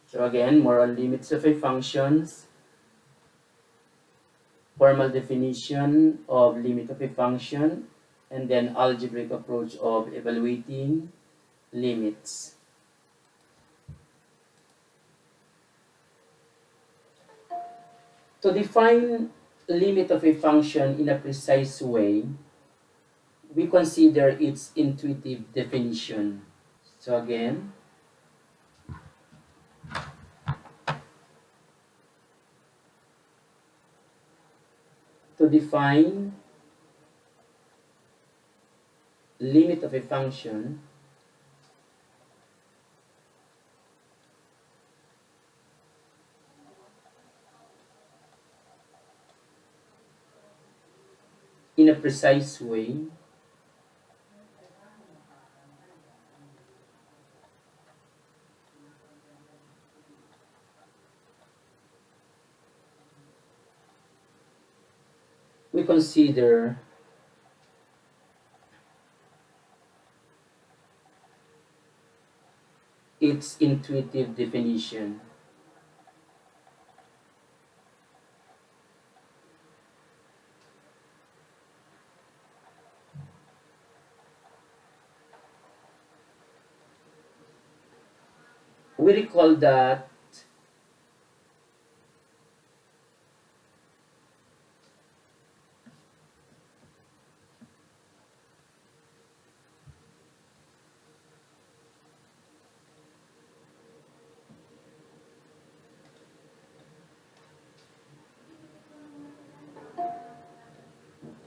So again, more on limits of a functions, formal definition of limit of a function, and then algebraic approach of evaluating limits. To define limit of a function in a precise way, we consider its intuitive definition. So again, to define limit of a function, in a precise way, we consider its intuitive definition. We recall that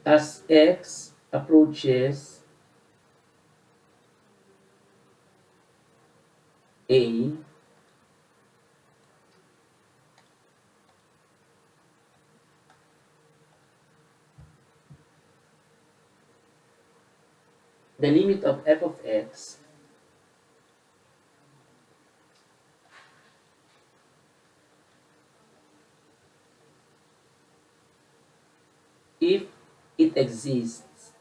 as x approaches a, the limit of f of x if it exists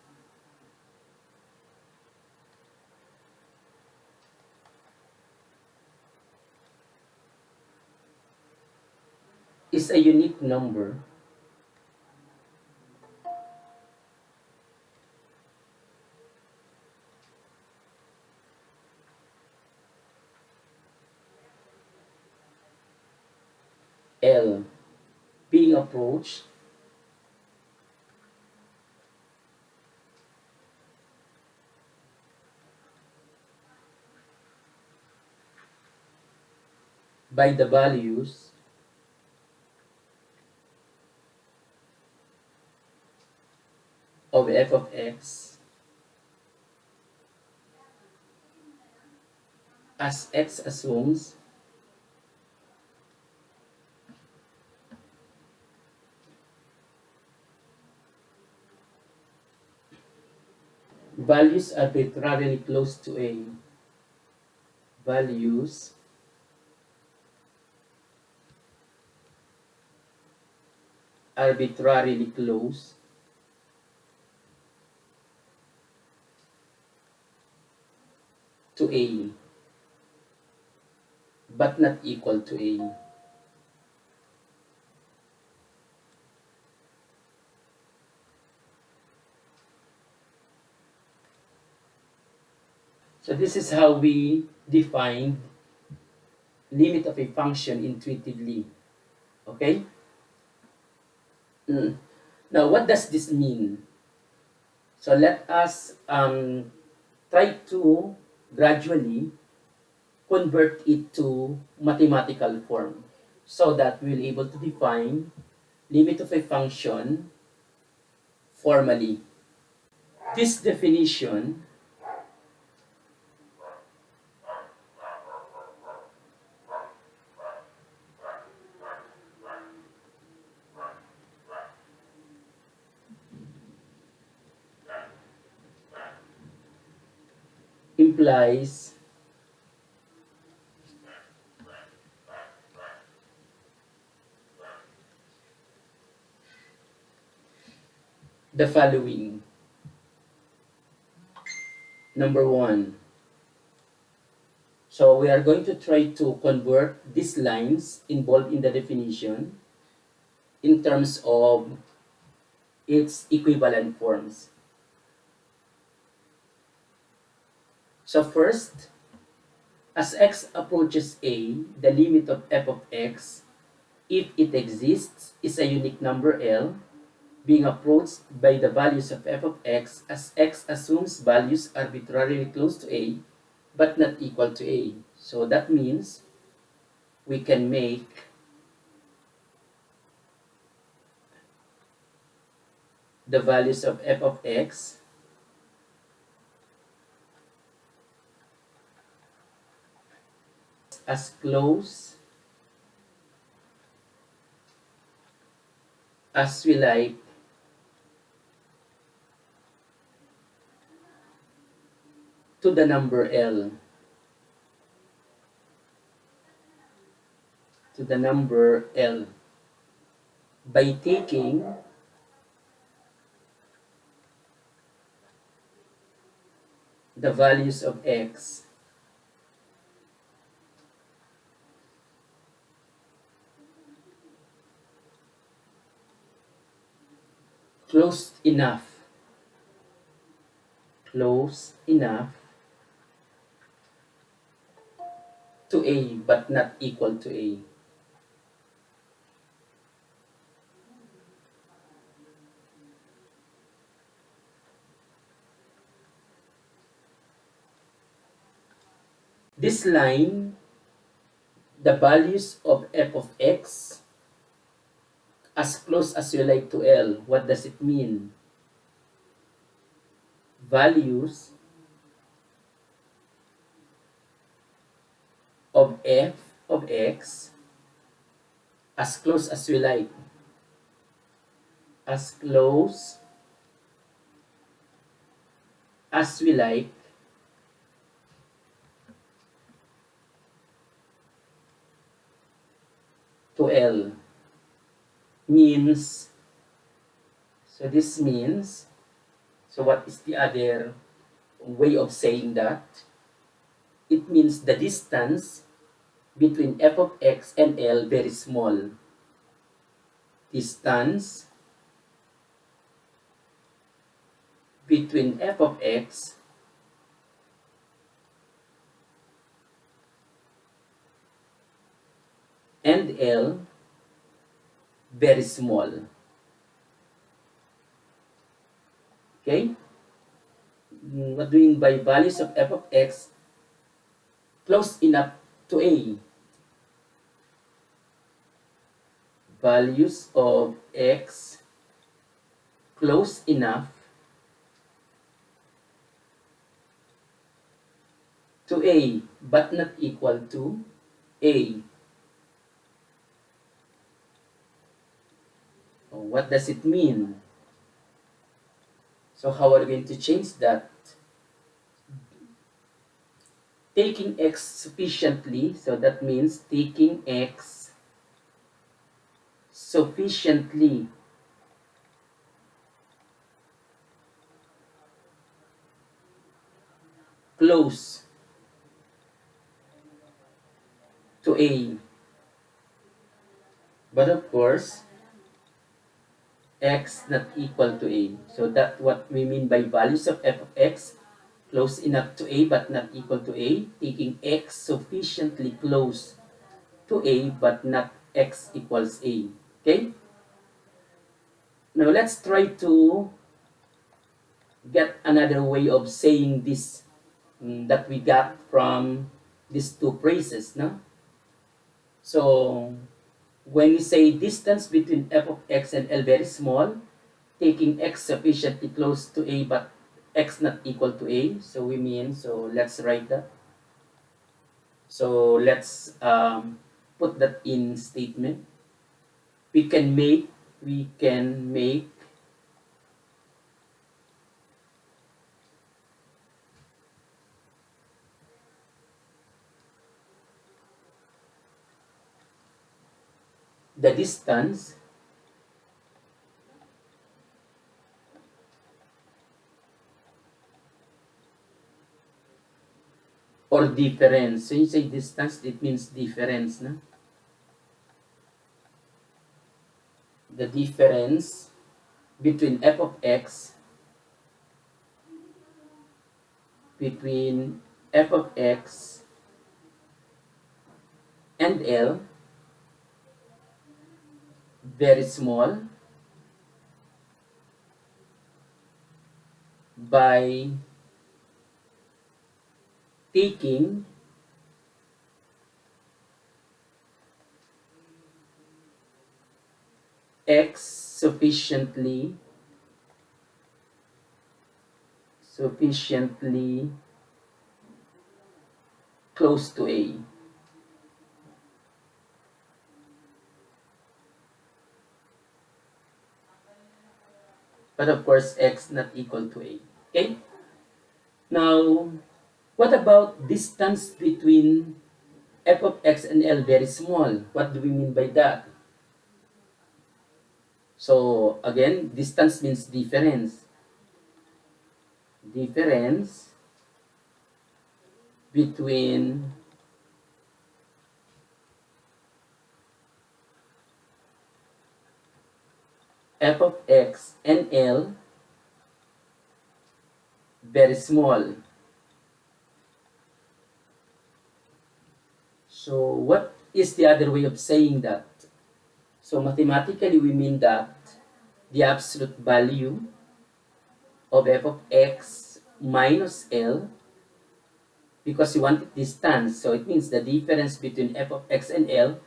is a unique number L being approached by the values of f of x as x assumes values arbitrarily close to a, values arbitrarily close to a but not equal to a. So this is how we define limit of a function intuitively. Okay? Now, what does this mean? So let us try to gradually convert it to mathematical form so that we'll able to define limit of a function formally. This definition implies the following. Number one, So we are going to try to convert these lines involved in the definition in terms of its equivalent forms. So first, as x approaches a, the limit of f of x, if it exists, is a unique number L, being approached by the values of f of x as x assumes values arbitrarily close to a, but not equal to a. So that means we can make the values of f of x as close as we like to the number L. To the number L by taking the values of x close enough to a but not equal to a. This line, the values of f of x as close as you like to L. What does it mean? Values of f of x as close as we like. As close as we like to L means, so this means, so what is the other way of saying that? It means the distance between f of x and L very small. Distance between f of x and L very small. Okay? What do we mean by values of f of x close enough to a? Values of x close enough to a but not equal to a. What does it mean? So how are we going to change that? Taking x sufficiently, so that means taking x sufficiently close to a. But of course, x not equal to a. So that's what we mean by values of f of x close enough to a but not equal to a. Taking x sufficiently close to a but not x equals a. Okay? Now let's try to get another way of saying this that we got from these two phrases. No? So when we say distance between f of x and L very small, taking x sufficiently close to a but x not equal to a, so we mean, so let's write that. So let's put that in statement. We can make the distance or or difference. So you say distance, it means difference, no? The difference between f of x between f of x and L, very small, by taking x sufficiently close to A. But of course, x not equal to A. Okay? Now, what about distance between f of x and L very small? What do we mean by that? So, again, distance means difference. Difference between f of x and L very small. So what is the other way of saying that? So mathematically we mean that the absolute value of f of x minus L, because you want distance, so it means the difference between f of x and L,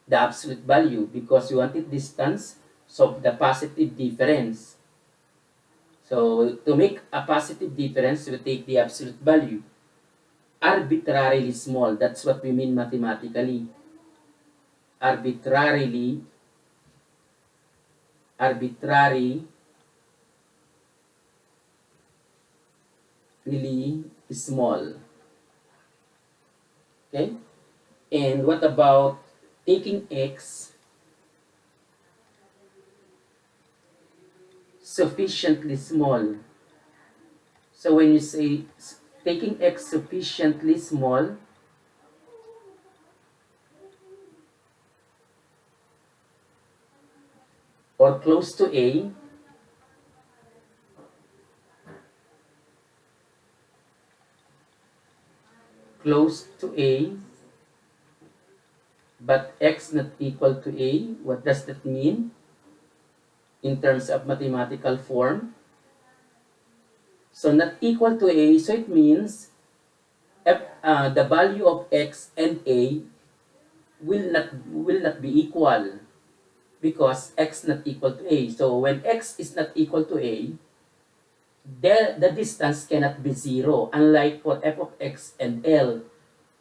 the absolute value, because you want distance, so the positive difference. So to make a positive difference, we take the absolute value. Arbitrarily small, that's what we mean mathematically. Arbitrary really small. Okay? And what about taking x sufficiently small? So when you say taking x sufficiently small, or close to A, but x not equal to A, what does that mean in terms of mathematical form? So not equal to A, so it means the value of x and A will not be equal, because x not equal to A. So when x is not equal to A, the distance cannot be zero, unlike for f of x and L.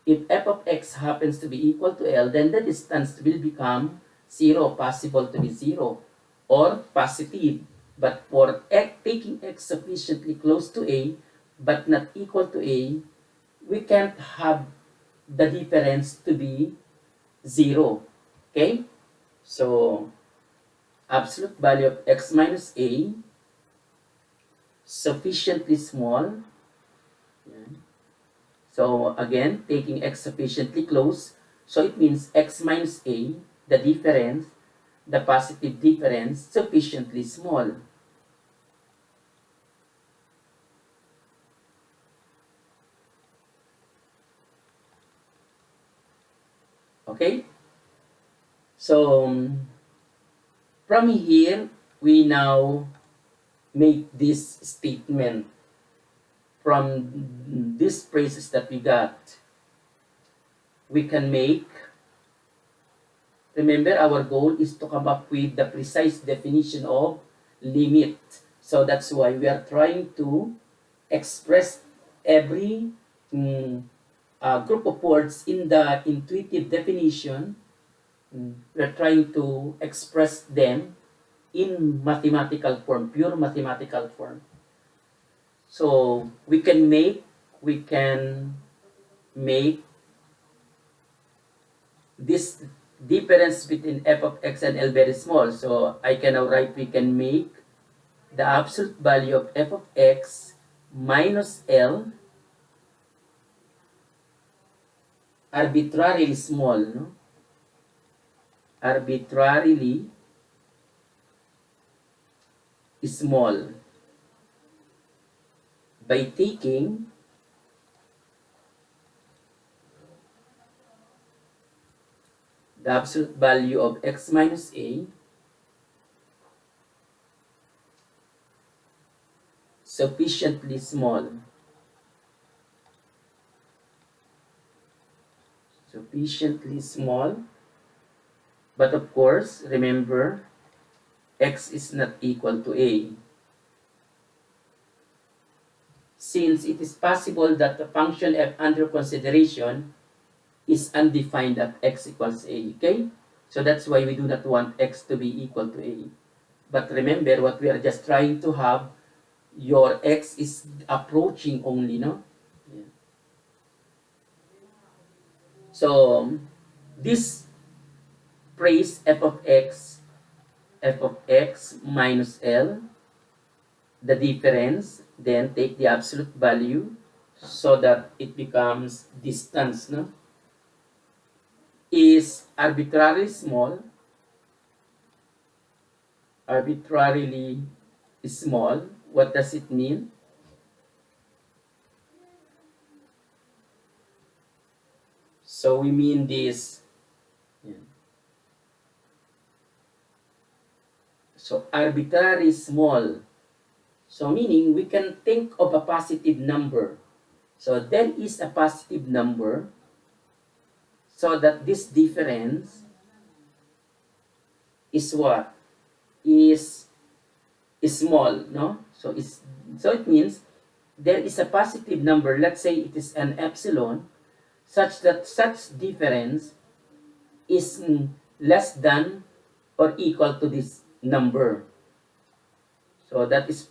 If f of x happens to be equal to L, then the distance will become zero, possible to be zero, or positive. But for taking x sufficiently close to A, but not equal to A, we can't have the difference to be zero. Okay? So, absolute value of x minus A, sufficiently small. So again, taking x sufficiently close, so it means x minus A, the difference, the positive difference, sufficiently small. Okay? So, from here, we now make this statement from these phrases that we got. We can make, remember our goal is to come up with the precise definition of limit. So that's why we are trying to express every group of words in the intuitive definition. We're trying to express them in mathematical form, pure mathematical form. So we can make this difference between f of x and L very small. So I can now write, we can make the absolute value of f of x minus L arbitrarily small, no? Arbitrarily small by taking the absolute value of x minus a sufficiently small. Sufficiently small. But of course, remember, x is not equal to a. Since it is possible that the function f under consideration is undefined at x equals a. Okay? So that's why we do not want x to be equal to a. But remember, what we are just trying to have, your x is approaching only, no? Yeah. So, this phrase f of x minus L, the difference, then take the absolute value so that it becomes distance, no? Is arbitrarily small, arbitrarily small. What does it mean? So we mean this. Yeah. So arbitrary small. So meaning we can think of a positive number. So there is a positive number so that this difference is what? Is small, no? So it means there is a positive number. Let's say it is an epsilon such that such difference is less than or equal to this number. So that is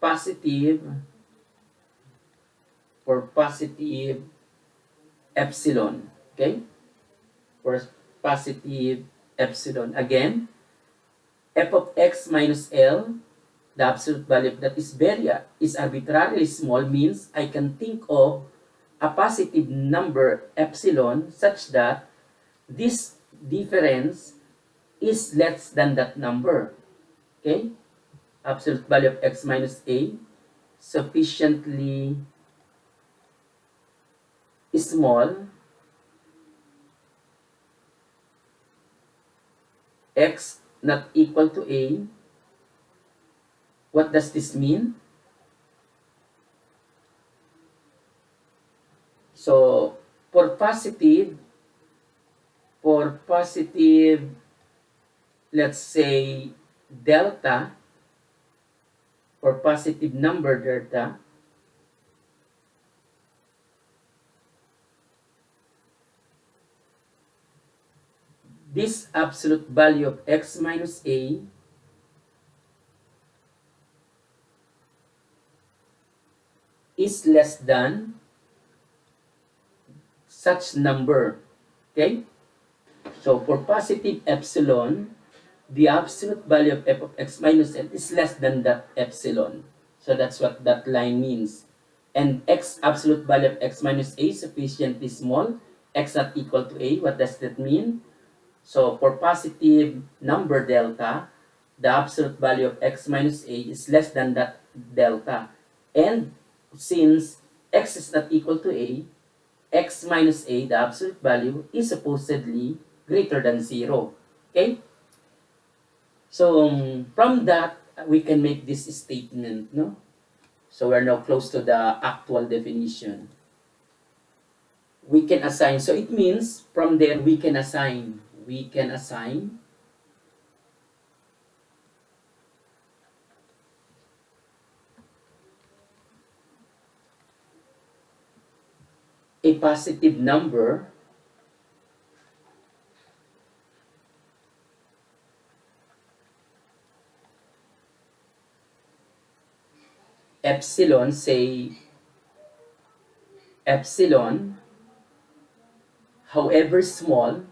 positive positive epsilon. Okay? For positive epsilon. Again, f of x minus L, the absolute value of that is arbitrarily small, means I can think of a positive number epsilon such that this difference is less than that number. Okay? Absolute value of x minus a sufficiently small, x not equal to a. What does this mean? So for positive, let's say delta, for positive number delta, this absolute value of x minus a is less than such number. Okay? So for positive epsilon, the absolute value of f of x minus n is less than that epsilon. So that's what that line means. And x absolute value of x minus a sufficiently small, x not equal to a. What does that mean? So for positive number delta, the absolute value of x minus a is less than that delta. And since x is not equal to a, x minus a, the absolute value, is supposedly greater than 0. Okay? So from that, we can make this statement, no? So we're now close to the actual definition. We can assign. So it means from there we can assign. We can assign a positive number epsilon, say epsilon, however small,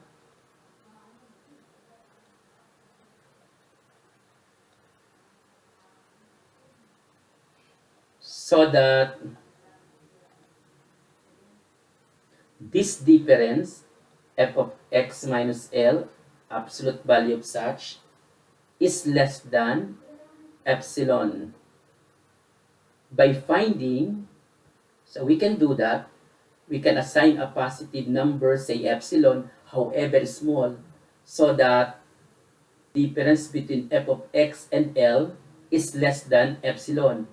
so that this difference, f of x minus L, absolute value of such, is less than epsilon. By finding, so we can do that, we can assign a positive number, say epsilon, however small, so that difference between f of x and L is less than epsilon.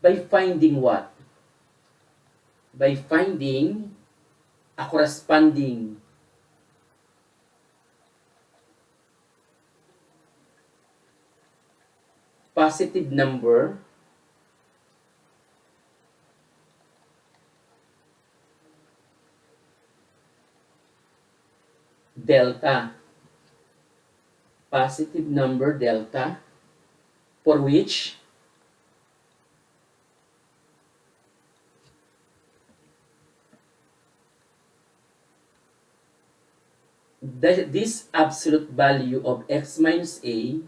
By finding what? By finding a corresponding positive number delta. Positive number delta for which this absolute value of x minus a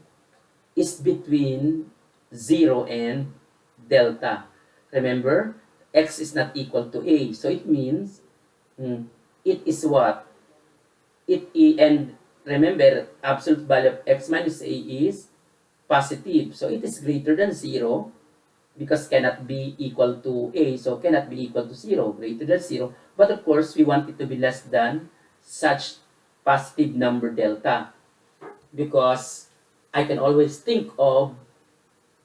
is between 0 and delta. Remember, x is not equal to a. So it means it is what? And remember, absolute value of x minus a is positive. So it is greater than 0 because cannot be equal to a. So cannot be equal to 0, greater than 0. But of course, we want it to be less than such positive number delta, because I can always think of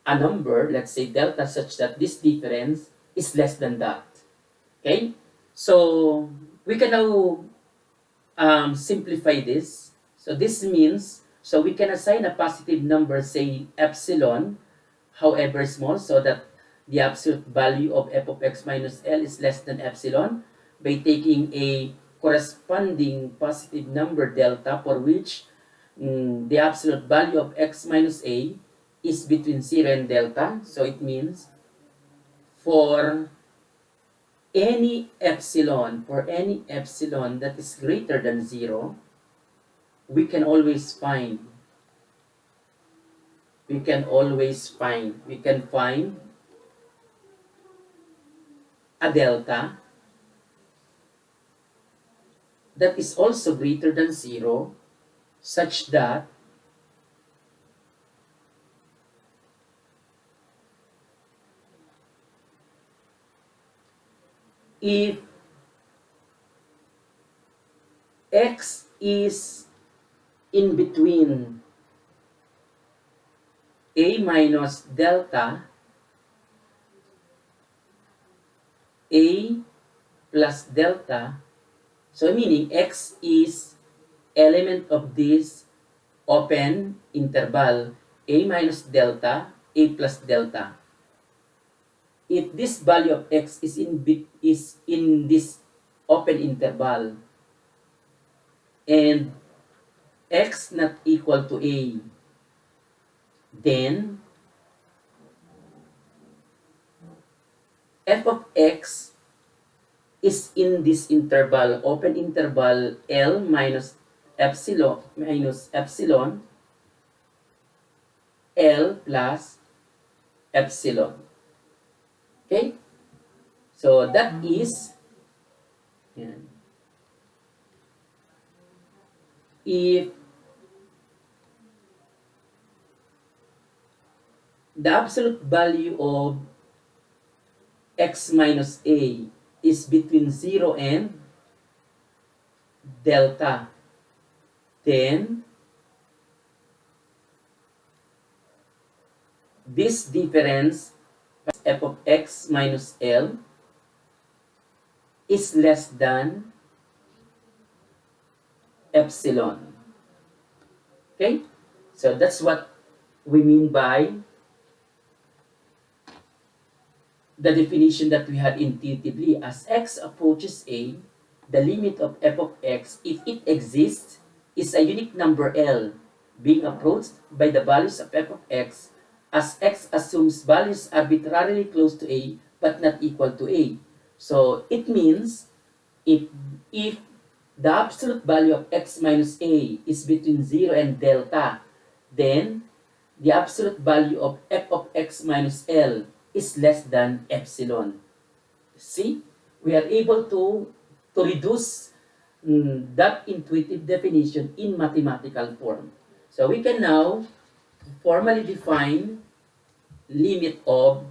a number, let's say delta, such that this difference is less than that. Okay? So we can now simplify this. So this means, so we can assign a positive number, say epsilon, however small, so that the absolute value of f of x minus L is less than epsilon, by taking a corresponding positive number delta for which the absolute value of x minus a is between 0 and delta. So it means for any epsilon that is greater than 0, we can find a delta that is also greater than 0, such that if x is in between a minus delta, a plus delta, so meaning x is element of this open interval, a minus delta, a plus delta. If this value of x is in this open interval and x not equal to a, then f of x is in this interval, open interval L minus epsilon, L plus epsilon. Okay? So that is, if the absolute value of x minus a is between 0 and delta, then this difference f of x minus L is less than epsilon. Okay? So that's what we mean by the definition that we had intuitively. As x approaches a, the limit of f of x, if it exists, is a unique number L being approached by the values of f of x, as x assumes values arbitrarily close to a but not equal to a. So it means if the absolute value of x minus a is between 0 and delta, then the absolute value of f of x minus L is less than epsilon. See, we are able to reduce that intuitive definition in mathematical form. So we can now formally define limit of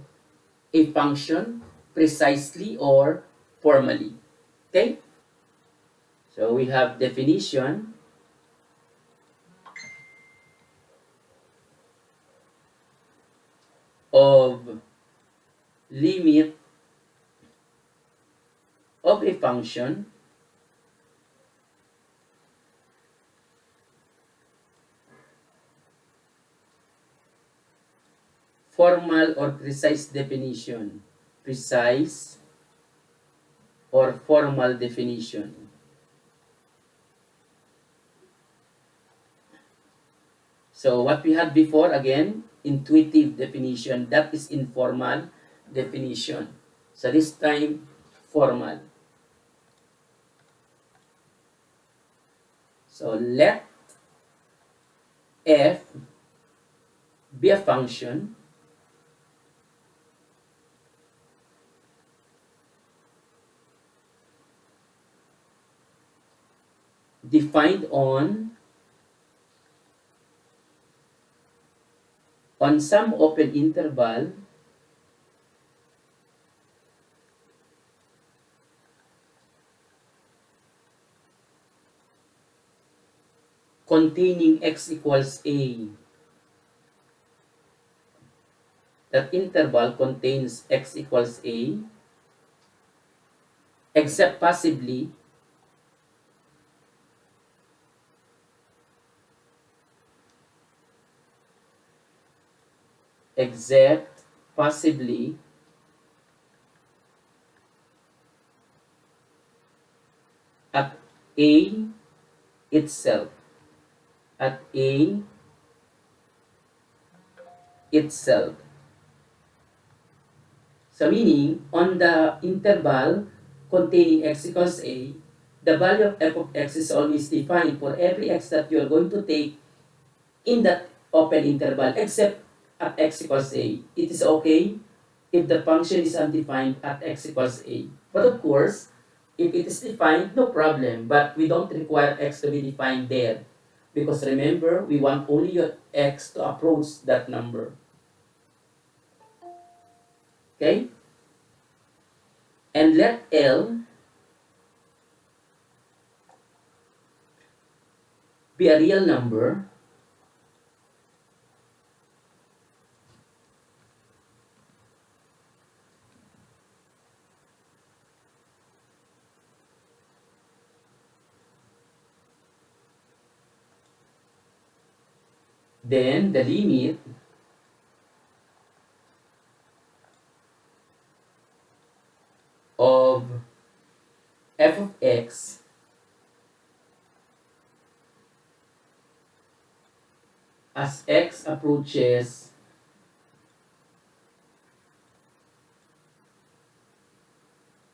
a function precisely or formally. Okay? So we have definition of limit of a function formal or precise definition. Precise or formal definition. So what we had before, again, intuitive definition. That is informal definition. So this time, formal. So let f be a function defined on some open interval containing x equals a. That interval contains x equals a, except possibly at a itself. At a itself. So meaning, on the interval containing x equals a, the value of f of x is always defined for every x that you are going to take in that open interval, except at x equals a. It is okay if the function is undefined at x equals a. But of course, if it is defined, no problem. But we don't require x to be defined there. Because remember, we want only your x to approach that number. Okay? And let L be a real number then the limit of f of x as x approaches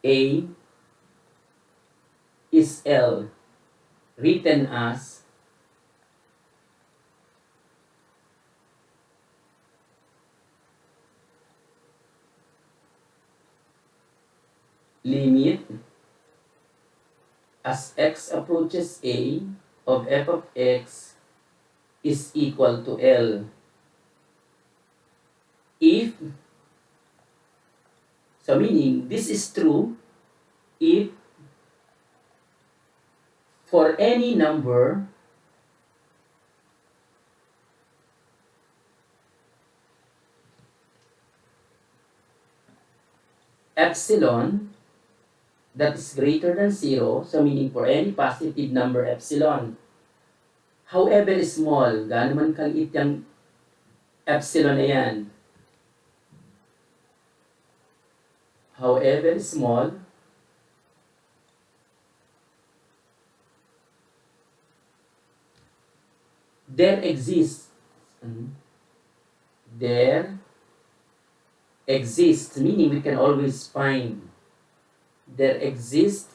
a is L, written as limit as x approaches a of f of x is equal to L. If, so meaning this is true if for any number epsilon that is greater than 0, so meaning for any positive number epsilon, however small, gaano man kaliit yung epsilon na yan, however small, there exists, meaning we can always find, there exists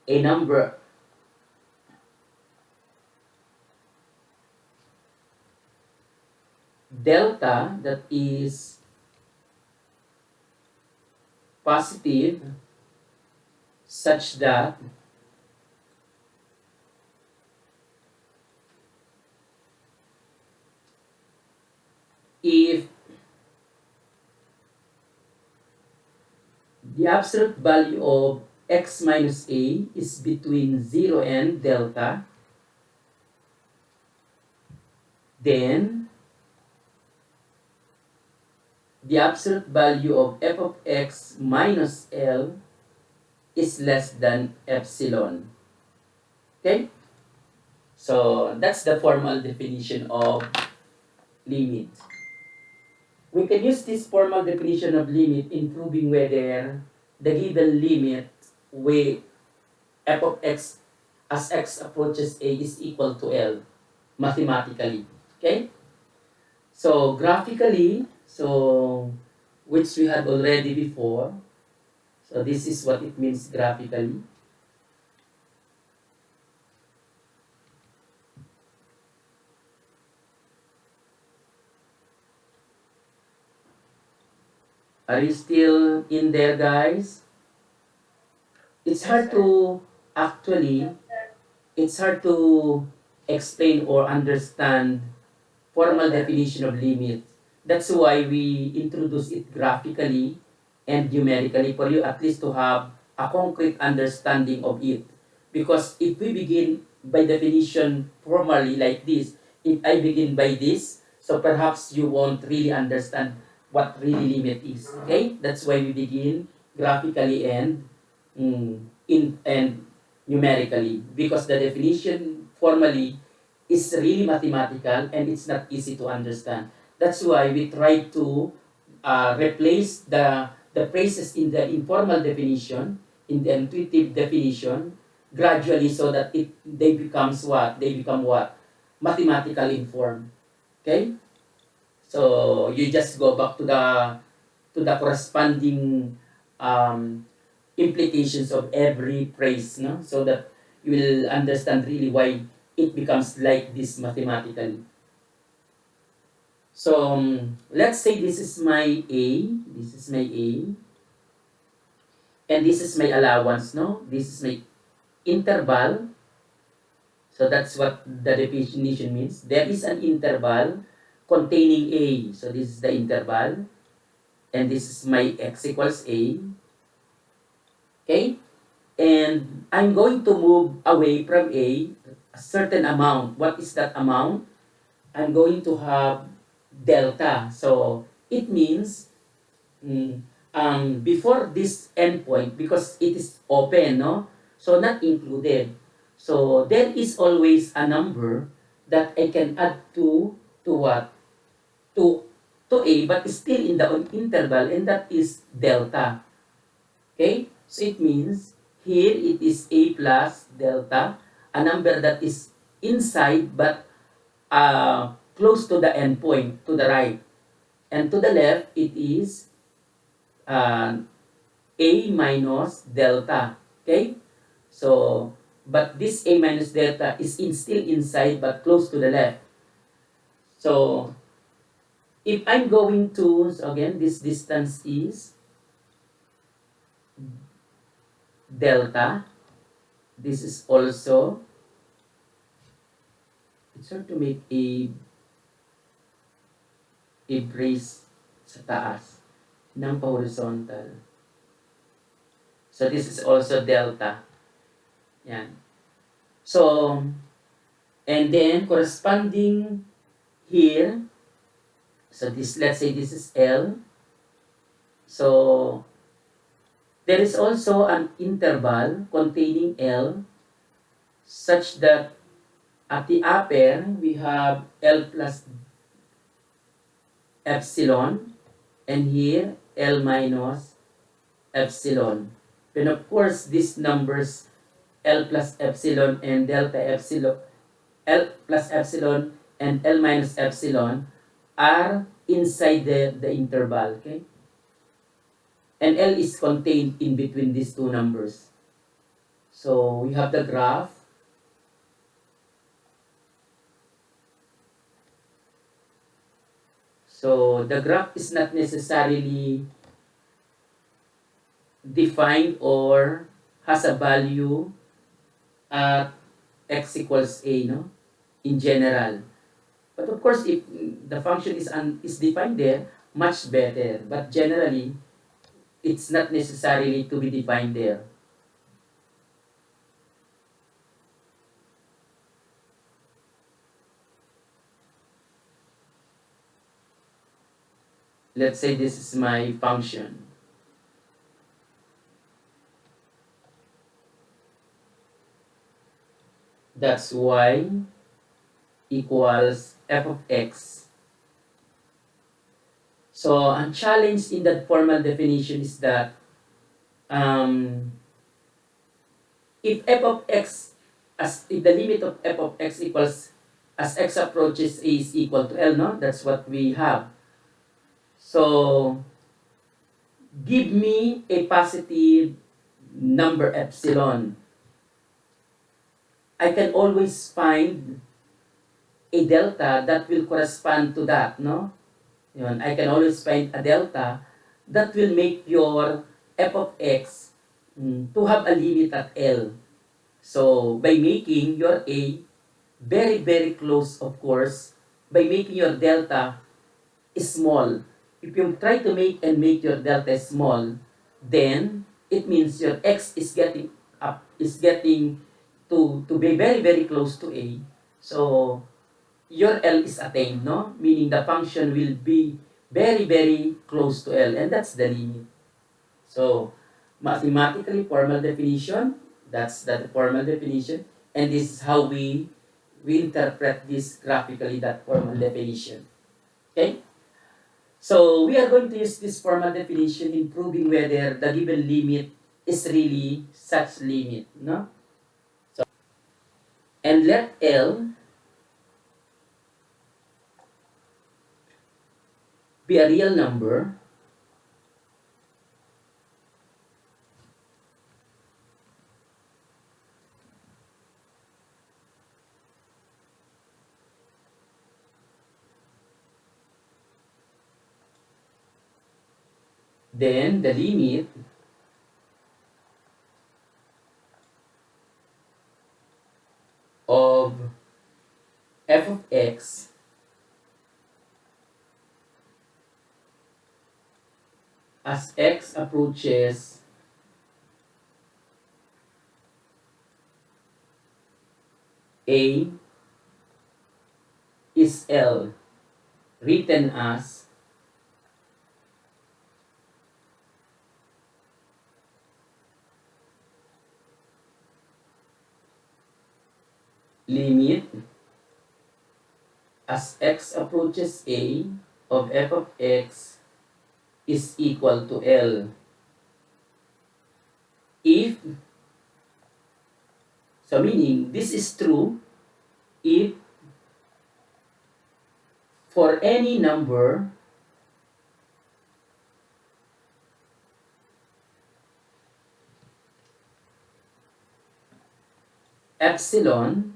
a number delta that is positive such that if the absolute value of x minus a is between 0 and delta, then the absolute value of f of x minus L is less than epsilon. Okay? So that's the formal definition of limit. We can use this formal definition of limit in proving whether the given limit with f of x as x approaches a is equal to L mathematically. Okay? So graphically, which we had already before. So this is what it means graphically. Are you still in there, guys? It's hard to actually, it's hard to explain or understand formal definition of limit. That's why we introduce it graphically and numerically for you at least to have a concrete understanding of it. Because if we begin by definition formally like this, if I begin by this, so perhaps you won't really understand what really limit is. Okay? That's why we begin graphically and numerically, because the definition formally is really mathematical and it's not easy to understand. That's why we try to replace the phrases in the informal definition, in the intuitive definition, gradually so that they become what? Mathematical informed. Okay? So you just go back to the corresponding implications of every phrase, no? So that you will understand really why it becomes like this mathematically. So let's say this is my A, and this is my allowance, no? This is my interval. So that's what the definition means. There is an interval containing A. So this is the interval. And this is my x equals A. Okay? And I'm going to move away from a certain amount. What is that amount? I'm going to have delta. So it means before this endpoint, because it is open, no? So not included. So there is always a number that I can add to what? To A, but still in the interval, and that is delta. Okay? So it means here it is A plus delta, a number that is inside but close to the endpoint, to the right. And to the left, it is A minus delta. Okay? So, but this A minus delta is still inside but close to the left. So, if I'm going to, so again, this distance is delta. This is also, it's hard to make a brace sa taas ng horizontal. So this is also delta. Yan. So, and then corresponding here, so this, let's say this is L. So, there is also an interval containing L such that at the upper, we have L plus epsilon, and here L minus epsilon. And of course, these numbers L plus epsilon and delta epsilon, L plus epsilon and L minus epsilon are inside the interval, okay? And L is contained in between these two numbers. So we have the graph. So the graph is not necessarily defined or has a value at x equals a, no? In general. But of course, if the function is defined there, much better. But generally, it's not necessarily to be defined there. Let's say this is my function. That's y equals f of x. So, ang challenge in that formal definition is that if f of x, if the limit of f of x equals, as x approaches a is equal to L, no? That's what we have. So, give me a positive number epsilon. I can always find a delta that will correspond to that, no? Yun, I can always find a delta that will make your f of x to have a limit at L. So, by making your a very, very close, of course, by making your delta small. If you try to make your delta small, then it means your x is getting to be very, very close to a. So, your L is attained, no? Meaning the function will be very, very close to L, and that's the limit. So, mathematically, formal definition, that's the formal definition, and this is how we interpret this graphically, that formal definition. Okay? So, we are going to use this formal definition in proving whether the given limit is really such limit, no? So, and let L be a real number then the limit of f of x as x approaches a is L, written as limit as x approaches a of f of x is equal to L. If, so meaning this is true if for any number epsilon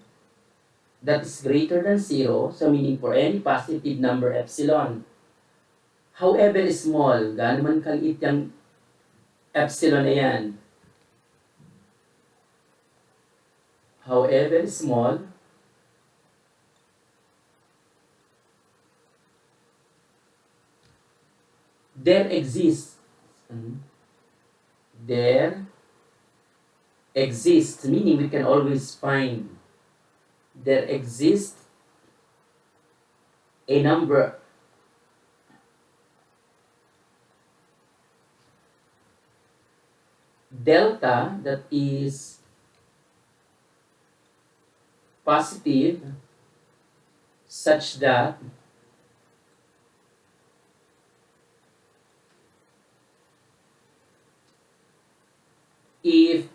that is greater than 0, so meaning for any positive number epsilon, however small, gaano man kaliit yung epsilon na yan, however small, there exists, meaning we can always find, there exists a number delta that is positive such that if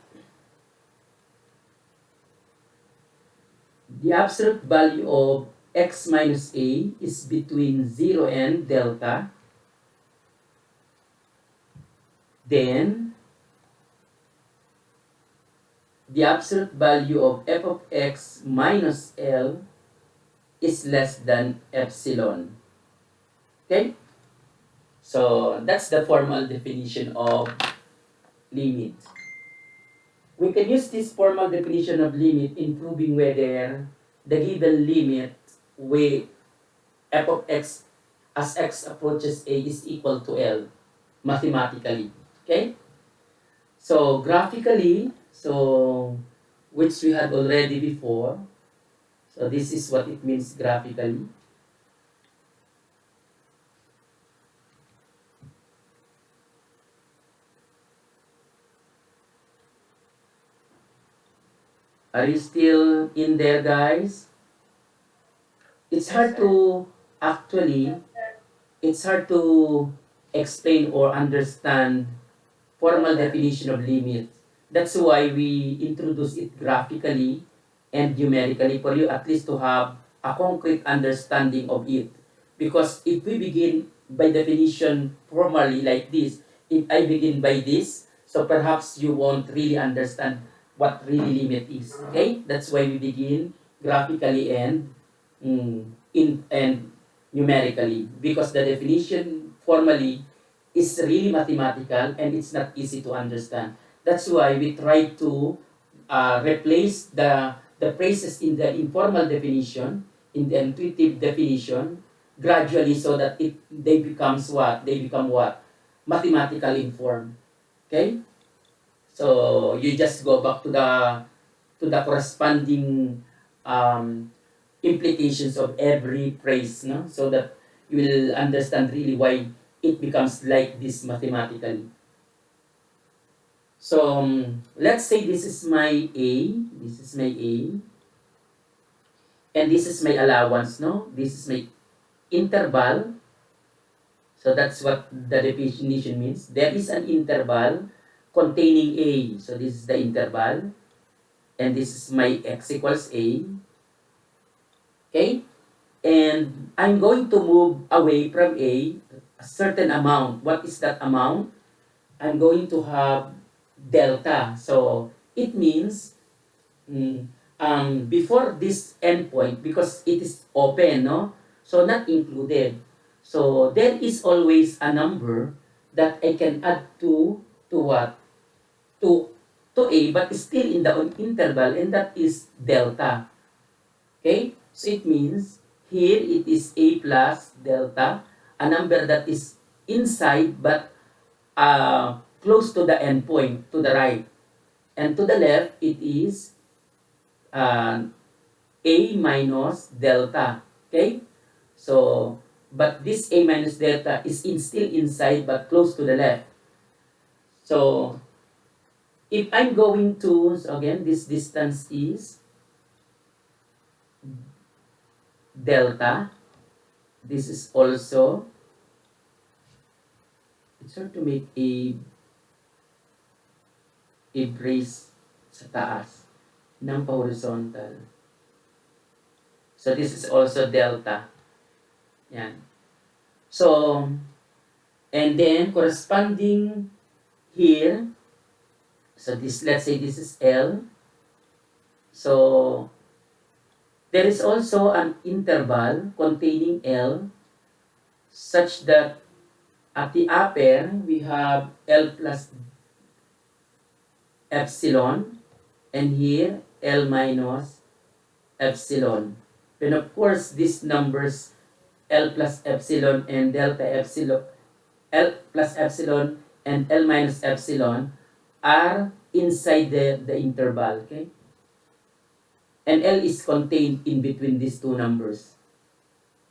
the absolute value of x minus a is between 0 and delta, then the absolute value of f of x minus L is less than epsilon. Okay? So, that's the formal definition of limit. We can use this formal definition of limit in proving whether the given limit with f of x as x approaches a is equal to L mathematically. Okay? So graphically, so which we had already before. So this is what it means graphically. Are you still in there, guys? It's hard to actually, it's hard to explain or understand formal definition of limit. That's why we introduce it graphically and numerically for you at least to have a concrete understanding of it. Because if we begin by definition formally like this, if I begin by this, so perhaps you won't really understand what really limit is. Okay? That's why we begin graphically and in and numerically, because the definition formally is really mathematical and it's not easy to understand. That's why we try to replace the phrases in the informal definition, in the intuitive definition, gradually so that they becomes what? They become what? Mathematically informed. Okay? So you just go back to the corresponding implications of every phrase, no? So that you will understand really why it becomes like this mathematically. So let's say this is my A, this is my A, and this is my allowance, no? This is my interval. So that's what the definition means. There is an interval containing A. So this is the interval. And this is my x equals A. Okay? And I'm going to move away from a certain amount. What is that amount? I'm going to have delta. So it means before this endpoint, because it is open, no? So not included. So there is always a number that I can add to what? To A, but still in the interval, and that is delta. Okay? So it means here it is A plus delta, a number that is inside but close to the endpoint, to the right. And to the left, it is A minus delta. Okay? So, but this A minus delta is still inside but close to the left. So, if I'm going to, so again, this distance is delta. This is also, it's hard to make a brace sa taas ng horizontal. So this is also delta. Yan. So, and then corresponding here, so this, let's say this is L. So, there is also an interval containing L such that at the upper, we have L plus epsilon, and here L minus epsilon. And of course, these numbers, L plus epsilon and delta epsilon, L plus epsilon and L minus epsilon are inside the interval, okay? And L is contained in between these two numbers.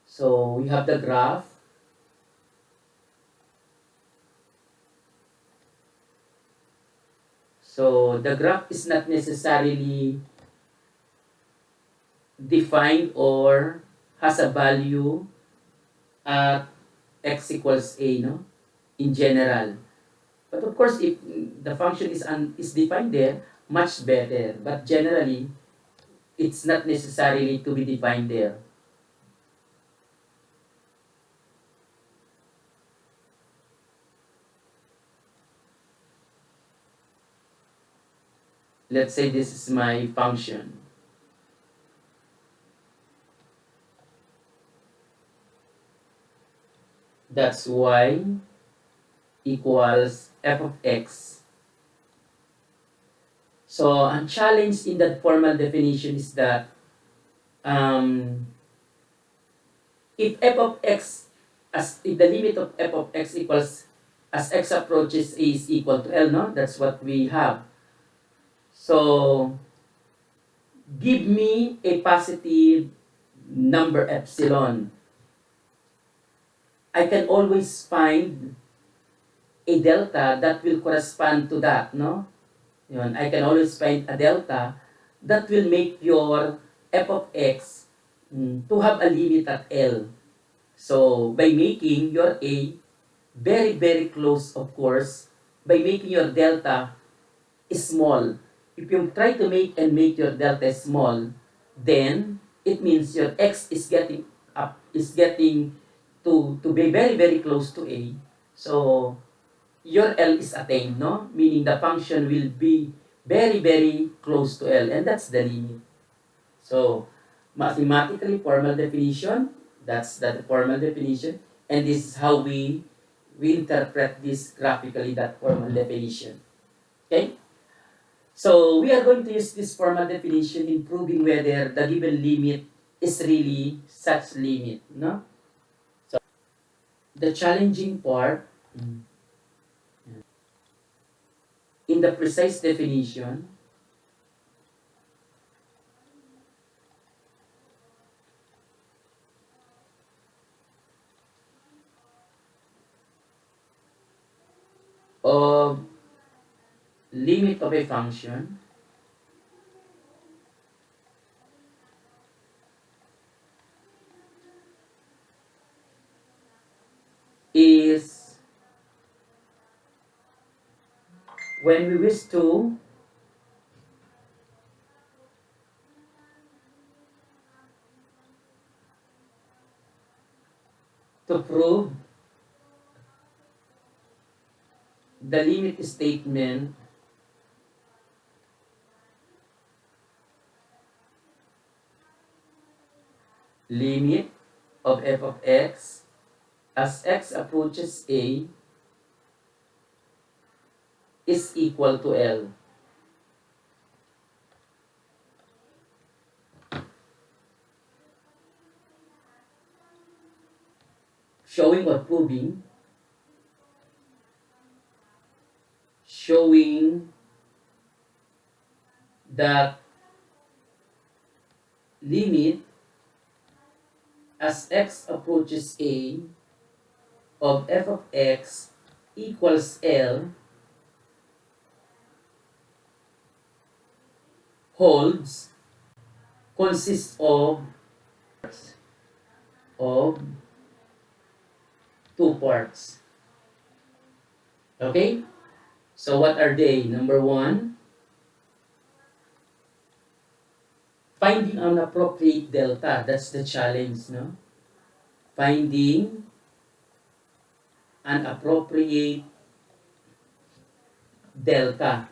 So we have the graph. So the graph is not necessarily defined or has a value at x equals a, no? In general. But of course, if the function is defined there, much better. But generally, it's not necessarily to be defined there. Let's say this is my function. That's y equals f of x. So, ang challenge in that formal definition is that if f of x, if the limit of f of x equals, as x approaches a is equal to L, no? That's what we have. So, give me a positive number epsilon. I can always find a delta that will correspond to that, no? Yun, I can always find a delta that will make your f of x to have a limit at L. So, by making your a very, very close, of course, by making your delta small. If you try to make your delta small, then it means your x is getting to be very, very close to a. So, your L is attained, no? Meaning the function will be very, very close to L, and that's the limit. So, mathematically, formal definition, that's the formal definition, and this is how we interpret this graphically, that formal definition. Okay? So, we are going to use this formal definition in proving whether the given limit is really such limit, no? So, the challenging part, in the precise definition, of limit of a function is when we wish to prove the limit statement limit of f of x as x approaches a is equal to L. Showing or proving that limit as x approaches a of f of x equals L holds consists of two parts. Okay? So what are they? Number one, finding an appropriate delta. That's the challenge, no? Finding an appropriate delta.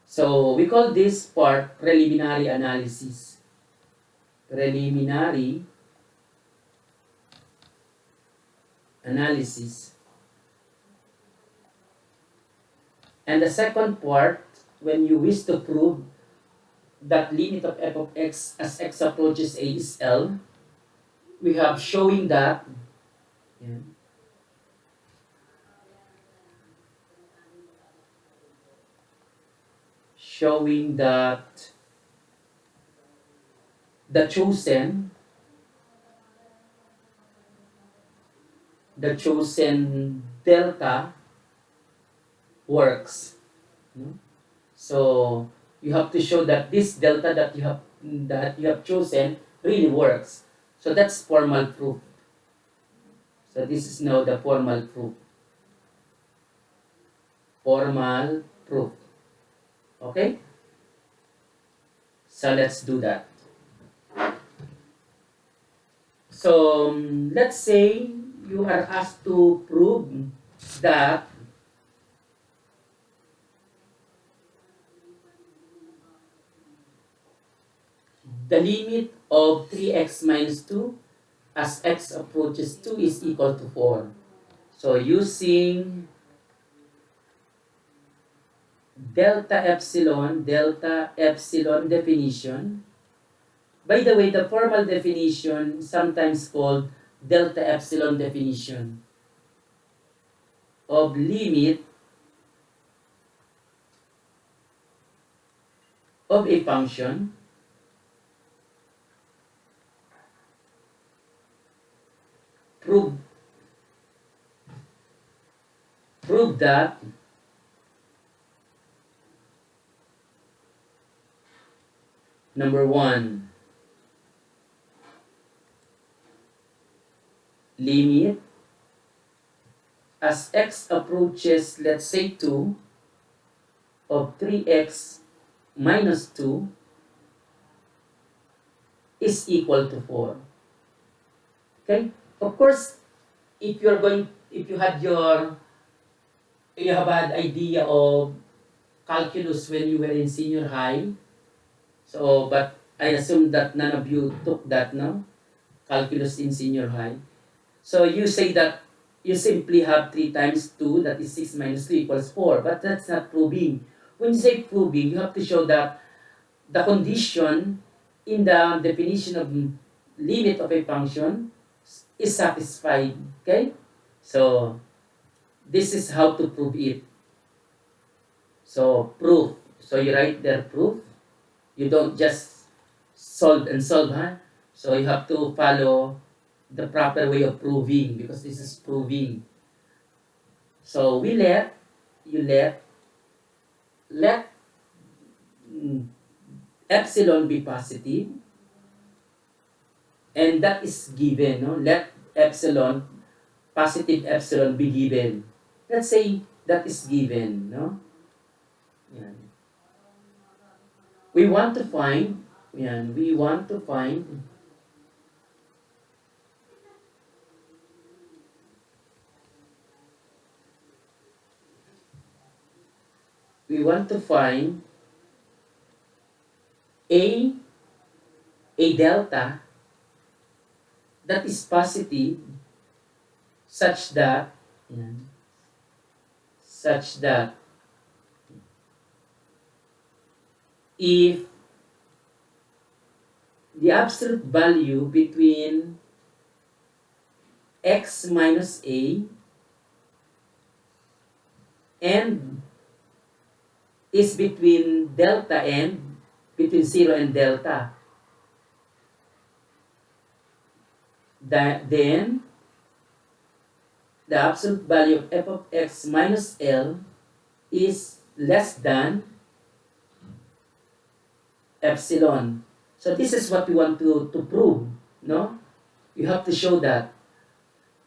So we call this part preliminary analysis. Preliminary analysis. And the second part, when you wish to prove that limit of f of x as x approaches a is L, we have showing that the chosen delta works. So you have to show that this delta that you have chosen really works. So that's formal proof. So this is now the formal proof. Formal proof. Okay? So let's do that. So let's say you are asked to prove that the limit of 3x minus 2 as x approaches 2 is equal to 4. So using delta epsilon definition. By the way, the formal definition is sometimes called delta epsilon definition of limit of a function prove that number one, limit as x approaches, let's say 2, of 3x minus 2 is equal to 4. Okay? Of course, if you have had idea of calculus when you were in senior high, so, but I assume that none of you took that, no? Calculus in senior high. So you say that you simply have 3 times 2, that is 6 minus 2 equals 4, but that's not proving. When you say proving, you have to show that the condition in the definition of limit of a function is satisfied. Okay? So, this is how to prove it. So, proof. So, you write there proof. You don't just solve and solve, huh? So, you have to follow the proper way of proving, because this is proving. So, let epsilon be positive, and that is given, no? Let epsilon, positive epsilon be given. Let's say that is given, no? Yan. We want to find a delta that is positive such that if the absolute value between x minus a and is between delta and between 0 and delta, then the absolute value of f of x minus L is less than epsilon. So this is what we want to prove, no? You have to show that.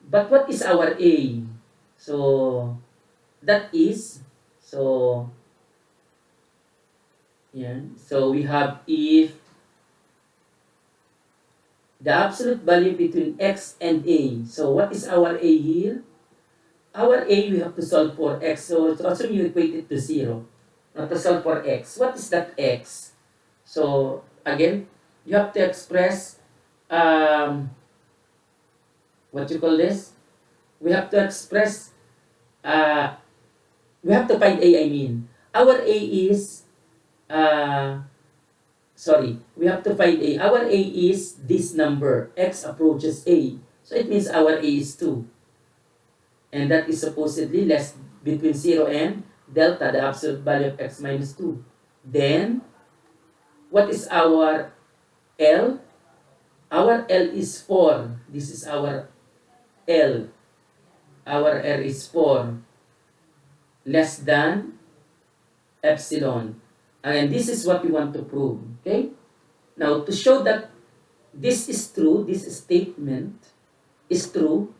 But what is our A? So that is, so we have if the absolute value between x and a. So what is our a here? Our a, we have to solve for x. So assume you equate it to 0. Not to solve for x. What is that x? So again, you have to express what you call this? We have to express we have to find a, I mean. Our a is we have to find a. Our a is this number. X approaches a. So it means our a is 2. And that is supposedly less between 0 and delta, the absolute value of x minus 2. Then, what is our L? Our L is 4. This is our L. Our L is 4. Less than epsilon. And this is what we want to prove. Okay? Now, to show that this is true, this statement is true,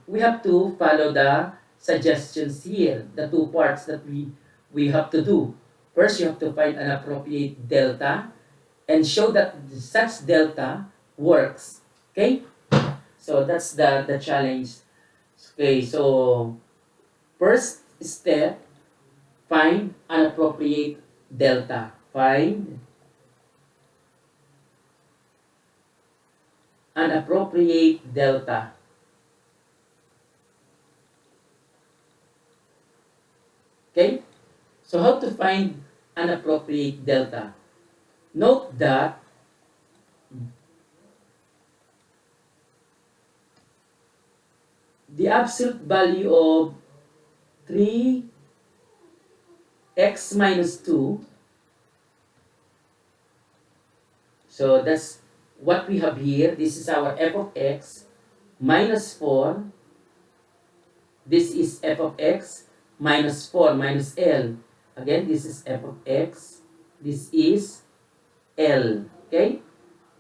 we have to follow the suggestions here, the 2 parts that we have to do. First, you have to find an appropriate delta and show that such delta works. Okay? So, that's the challenge. Okay, so first step, find an appropriate delta. Find an appropriate delta. Okay? So how to find an appropriate delta? Note that the absolute value of 3x minus 2, so that's what we have here. This is our f of x minus 4. This is f of x minus 4 minus L. Again, this is f of x. This is L. Okay?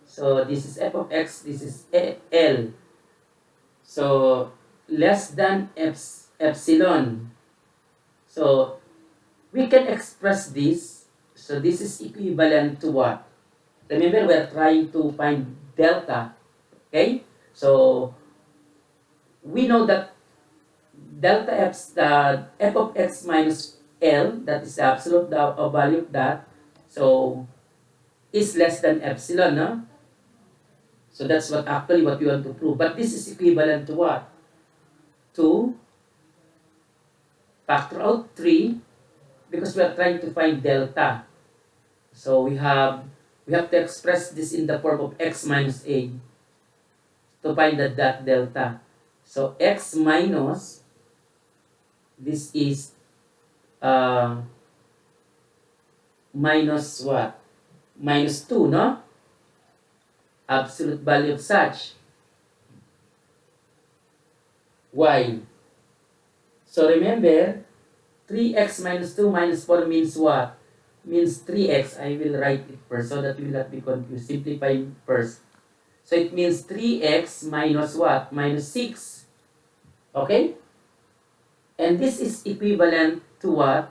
So this is f of x. This is L. So less than epsilon. So we can express this. So this is equivalent to what? Remember, we're trying to find delta. Okay? So we know that delta f of x minus L, that is the absolute value of that, so is less than epsilon, no? So that's what actually what we want to prove. But this is equivalent to what? To factor out 3, because we are trying to find delta. So we have to express this in the form of x minus a to find that delta. So x minus, this is minus what? Minus 2, no? Absolute value of such. Y. So remember, 3x minus 2 minus 4 means what? Means 3x. I will write it first so that you will not be confused. Simplify first. So it means 3x minus what? Minus 6. Okay? And this is equivalent to what?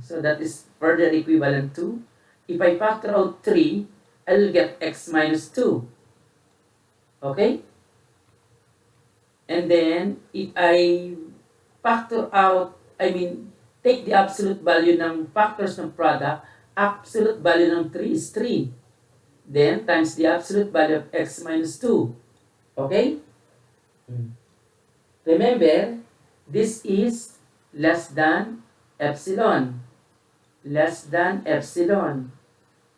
So that is further equivalent to, if I factor out 3, I will get x minus 2. Okay? And then, if I factor out, take the absolute value ng factors ng product, absolute value ng 3 is 3. Then, times the absolute value of x minus 2. Okay? Remember, this is less than epsilon. Less than epsilon.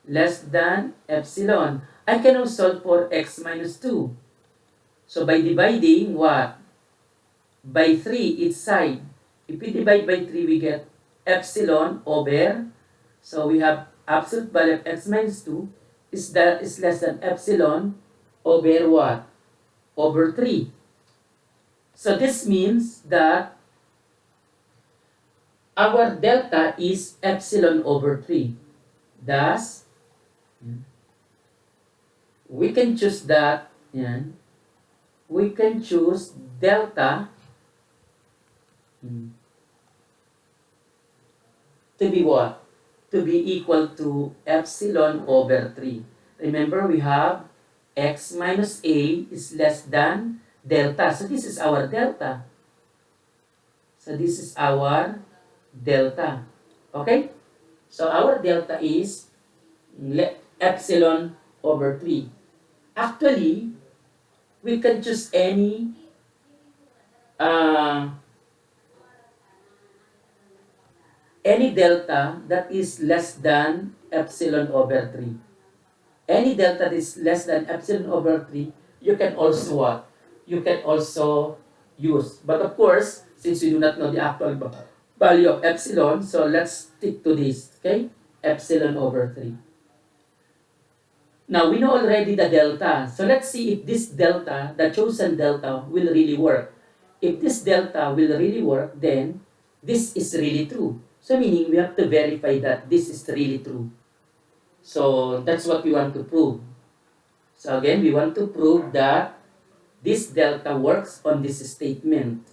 Less than epsilon. I can now solve for x minus 2. So by dividing what? By 3 each side. If we divide by 3, we get epsilon over, so we have absolute value of x minus 2 is less than epsilon over what? Over 3. So this means that our delta is epsilon over 3. Thus, we can choose that, we can choose delta to be what? To be equal to epsilon over 3. Remember, we have x minus a is less than delta. So this is our delta. So this is our delta. Okay? So our delta is epsilon over 3. Actually, we can choose any delta that is less than epsilon over 3. Any delta that is less than epsilon over 3, you can also what? You can also use. But of course, since we do not know the actual value of epsilon, so let's stick to this, okay? Epsilon over 3. Now, we know already the delta. So let's see if this delta, the chosen delta, will really work. If this delta will really work, then this is really true. So meaning we have to verify that this is really true. So that's what we want to prove. So again, we want to prove that this delta works on this statement.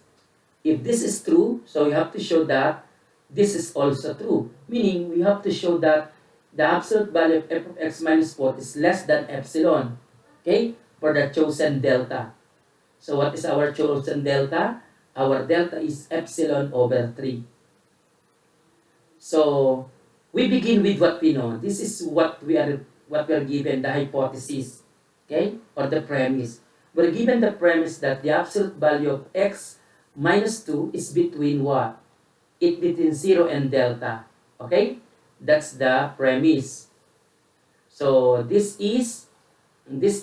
If this is true, so we have to show that this is also true. Meaning we have to show that the absolute value of f of x minus 4 is less than epsilon. Okay? For the chosen delta. So what is our chosen delta? Our delta is epsilon over 3. So we begin with what we know. This is what we are given, the hypothesis, okay, or the premise. We're given the premise that the absolute value of x minus 2 is between what? It's between 0 and delta. Okay? That's the premise. So this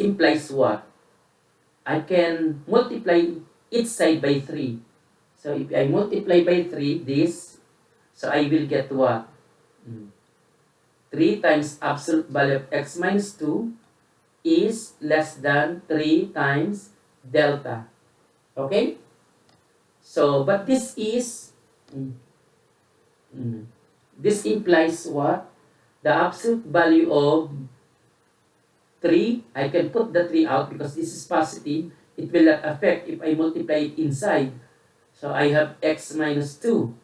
implies what? I can multiply each side by 3. So if I multiply by 3 this, so I will get what? 3 times absolute value of x minus 2 is less than 3 times delta. Okay? So, but this implies what? The absolute value of 3, I can put the 3 out because this is positive. It will not affect if I multiply it inside. So I have x minus 2.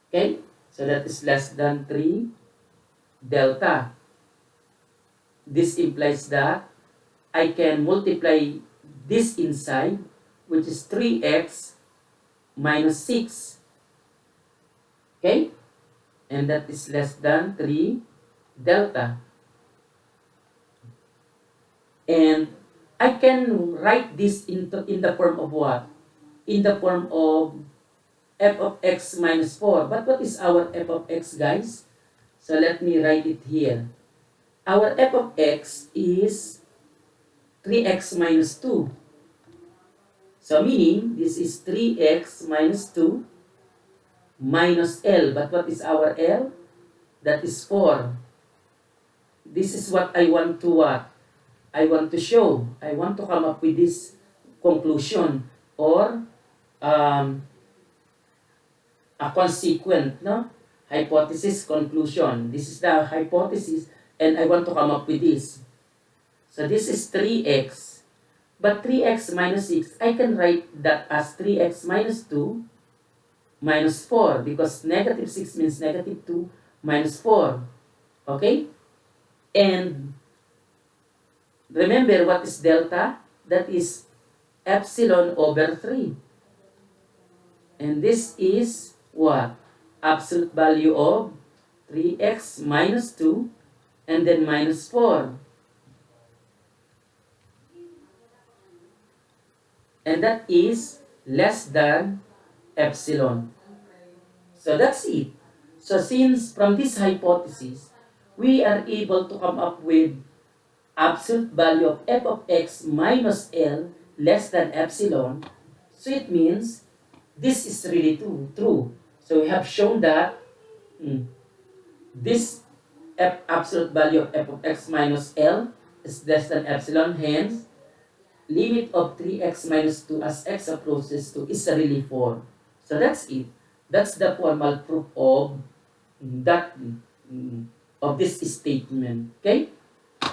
Okay? So that is less than 3 delta. This implies that I can multiply this inside, which is 3x minus 6. Okay? And that is less than 3 delta. And I can write this in the form of what? In the form of f of x minus 4. But what is our f of x, guys? So let me write it here. Our f of x is 3x minus 2. So meaning, this is 3x minus 2 minus L. But what is our L? That is 4. This is what I want to what? I want to show. I want to come up with this conclusion or a consequent, no? Hypothesis, conclusion. This is the hypothesis and I want to come up with this. So this is 3x. But 3x minus 6, I can write that as 3x minus 2 minus 4 because negative 6 means negative 2 minus 4. Okay? And remember what is delta? That is epsilon over 3. And this is what? Absolute value of 3x minus 2 and then minus 4. And that is less than epsilon. So that's it. So since from this hypothesis, we are able to come up with absolute value of f of x minus L less than epsilon, so it means this is really true. So we have shown that this absolute value of f of x minus L is less than epsilon, hence limit of 3x minus 2 as x approaches to is really 4. So that's it. That's the formal proof of that of this statement. Okay?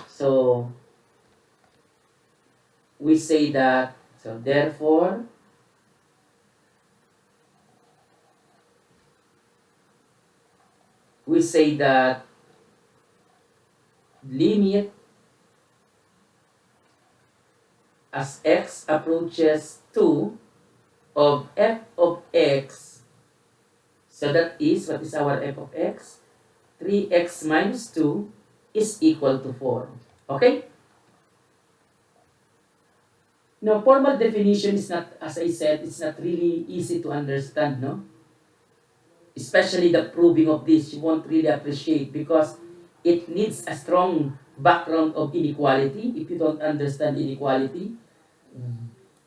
So we say that, so therefore we say that limit as x approaches 2 of f of x, so that is, what is our f of x? 3x minus 2 is equal to 4. Okay? Now, formal definition is not, as I said, it's not really easy to understand, no? Especially the proving of this, you won't really appreciate because it needs a strong background of inequality. If you don't understand inequality,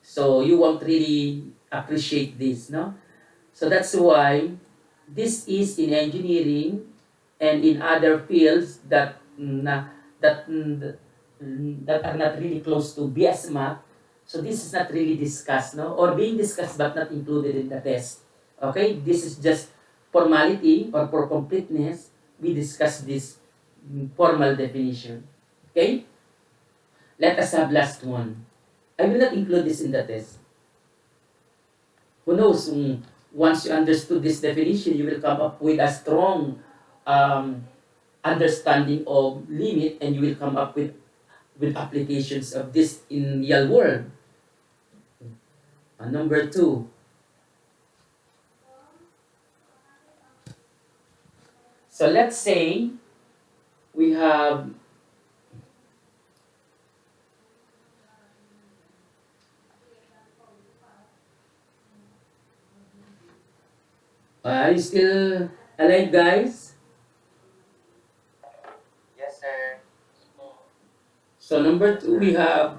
so you won't really appreciate this, no? So that's why this is in engineering and in other fields that that are not really close to BS math. So this is not really discussed, no? Or being discussed but not included in the test. Okay? This is just formality or for completeness. We discuss this formal definition. Okay? Let us have last one. I will not include this in the test. Who knows, once you understood this definition, you will come up with a strong understanding of limit and you will come up with applications of this in real world. Number 2. So let's say we have are you still Alive, guys? Yes, sir. So number 2, we have,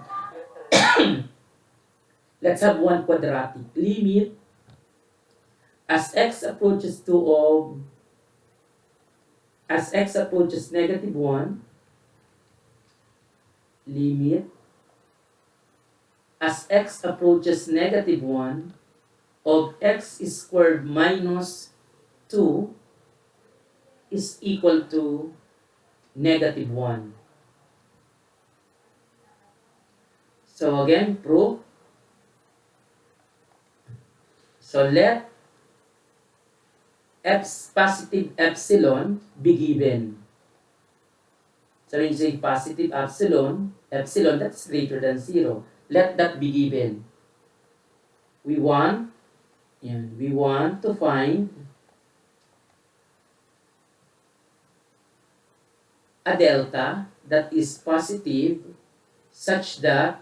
let's have one quadratic. Limit as x approaches 2 of, as x approaches negative 1, limit as x approaches negative 1 of x squared minus 2 is equal to negative 1. So again, proof. So let positive epsilon be given. So when you say positive epsilon, that's greater than 0. Let that be given. We want to find a delta that is positive such that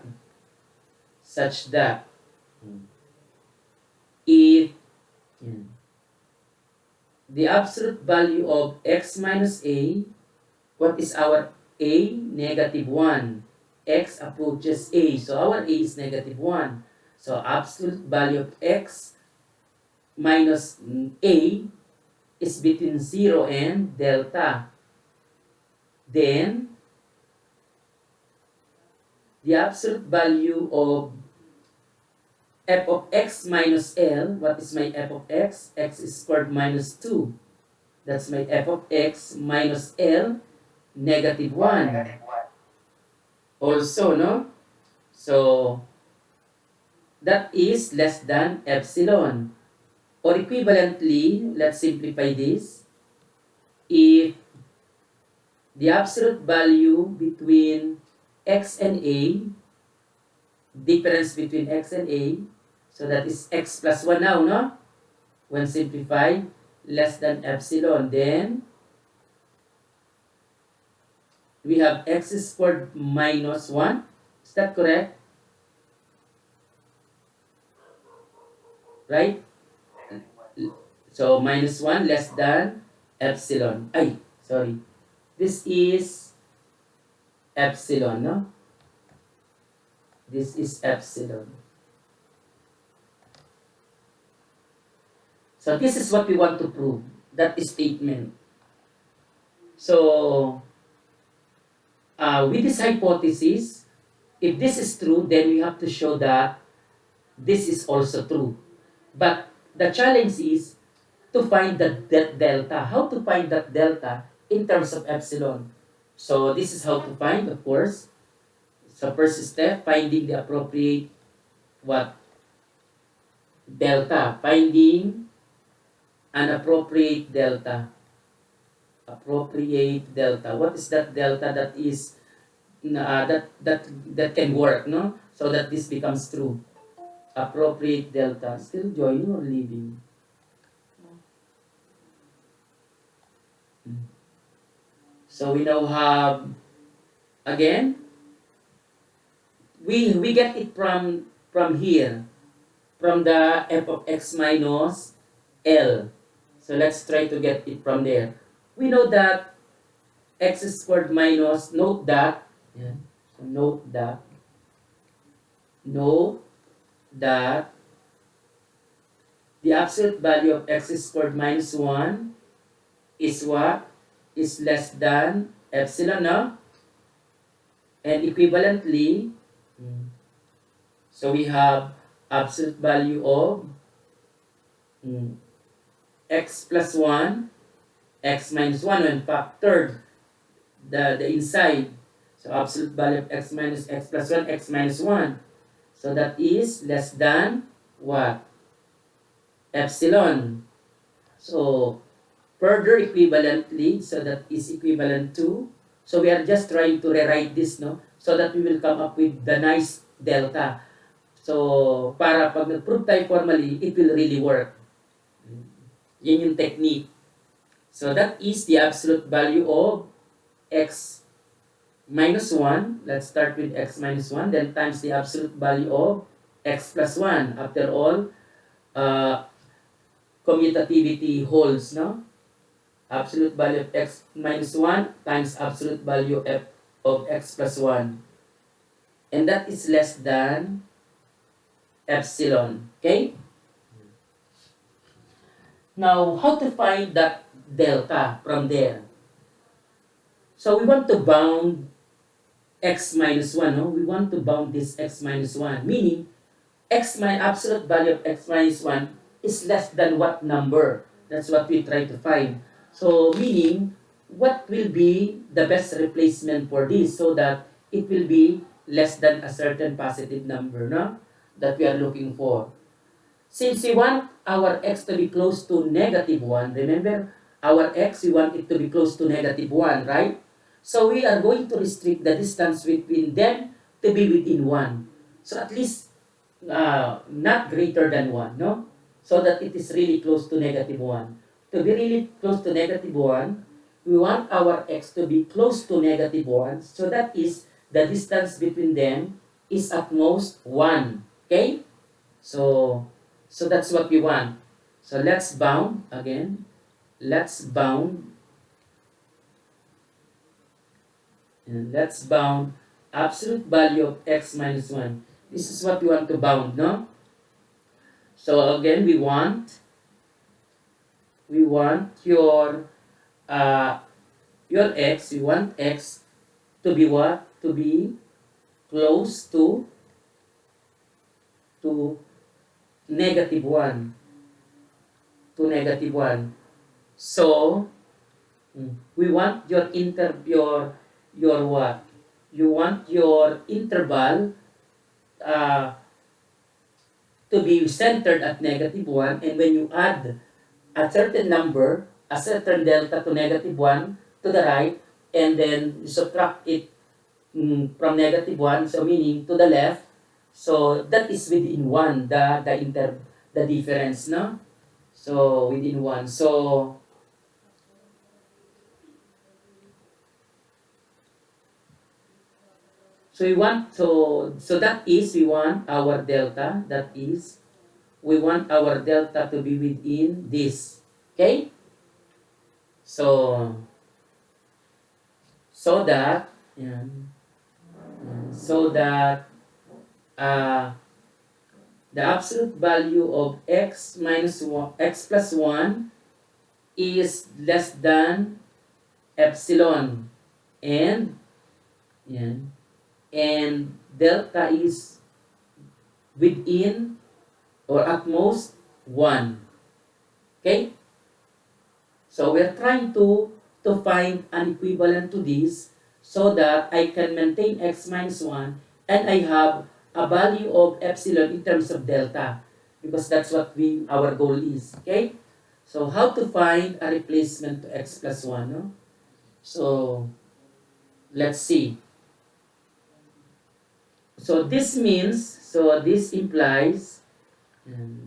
if the absolute value of x minus a, what is our a? Negative 1. X approaches a. So our a is negative 1. So absolute value of x minus a is between 0 and delta. Then, the absolute value of f of x minus L, what is my f of x? X is squared minus 2. That's my f of x minus L, negative 1. Negative 1. Also, no? So, that is less than epsilon. Or equivalently, let's simplify this. If the absolute value between x and a, difference between x and a, so that is x plus 1 now, no? When simplified, less than epsilon, then we have x squared minus 1. Is that correct? Right? So, minus 1 less than epsilon. Ay, sorry. This is epsilon, no? This is epsilon. So, this is what we want to prove. That is statement. So, with this hypothesis, if this is true, then we have to show that this is also true. But the challenge is to find that delta. How to find that delta in terms of epsilon? So this is how to find, of course. So first step, finding the appropriate delta. Finding an appropriate delta. Appropriate delta. What is that delta that is that can work, no? So that this becomes true. Appropriate delta. Still joining or leaving? So we now have, again, we get it from here, from the f of x minus L. So let's try to get it from there. We know that x squared minus, note that, so note that the absolute value of x squared minus 1 is what? Is less than epsilon, no? And equivalently, so we have absolute value of x plus 1, x minus 1, when factored the inside. So absolute value of x minus x plus 1, x minus 1. So that is less than what? Epsilon. So further equivalently, so that is equivalent to, so we are just trying to rewrite this, no? So that we will come up with the nice delta. So, para pag nag-prove tayo formally, it will really work. Yun yung technique. So, that is the absolute value of x minus 1. Let's start with x minus 1. Then times the absolute value of x plus 1. After all, commutativity holds, no? absolute value of x minus 1 times absolute value of x plus 1. And that is less than epsilon. Okay? Now, how to find that delta from there? So we want to bound x minus 1. No? We want to bound this x minus 1. Meaning, absolute value of x minus 1 is less than what number? That's what we try to find. So, meaning, what will be the best replacement for this so that it will be less than a certain positive number, no? That we are looking for. Since we want our x to be close to negative 1, remember, our x, we want it to be close to negative 1, right? So, we are going to restrict the distance between them to be within 1. So, at least not greater than 1, no? So that it is really close to negative 1. To be really close to negative 1, we want our x to be close to negative 1. So that is, the distance between them is at most 1. Okay? So that's what we want. So let's bound, again. Let's bound. And let's bound absolute value of x minus 1. This is what we want to bound, no? So again, we want your x, we want x to be what? To be close to negative 1. To negative 1. So we want your what? You want your interval to be centered at negative 1, and when you add a certain number, a certain delta to negative 1 to the right, and then you subtract it from negative 1, so meaning to the left, so that is within 1, the difference, no? So within 1. So we want, so that is, we want our delta, we want our delta to be within this. Okay? So that, the absolute value of x minus 1, x plus 1 is less than epsilon, and delta is within or at most 1. Okay? So we're trying to find an equivalent to this so that I can maintain x minus 1 and I have a value of epsilon in terms of delta, because that's what our goal is. Okay? So how to find a replacement to x plus 1? No? So let's see. So this implies,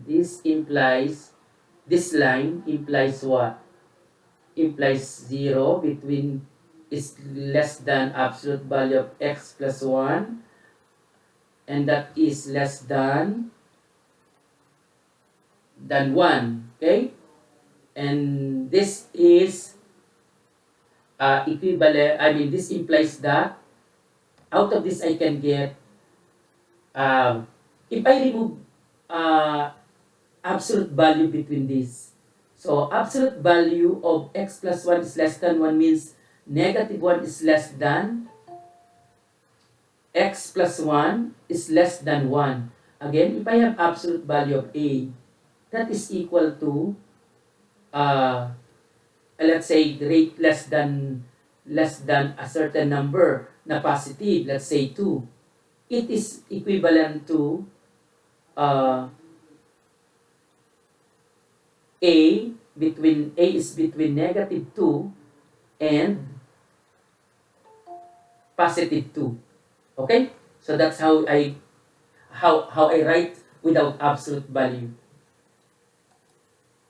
this line implies what? Implies 0 between, is less than absolute value of x plus 1, and that is less than 1. Okay? And this is equivalent, this implies that out of this I can get, if I remove absolute value between these. So absolute value of x plus 1 is less than 1 means negative 1 is less than x plus 1 is less than 1. Again, if I have absolute value of a, that is equal to, let's say, rate less than a certain number na positive, let's say 2. It is equivalent to a is between negative 2 and positive 2. Okay? So that's how I write without absolute value.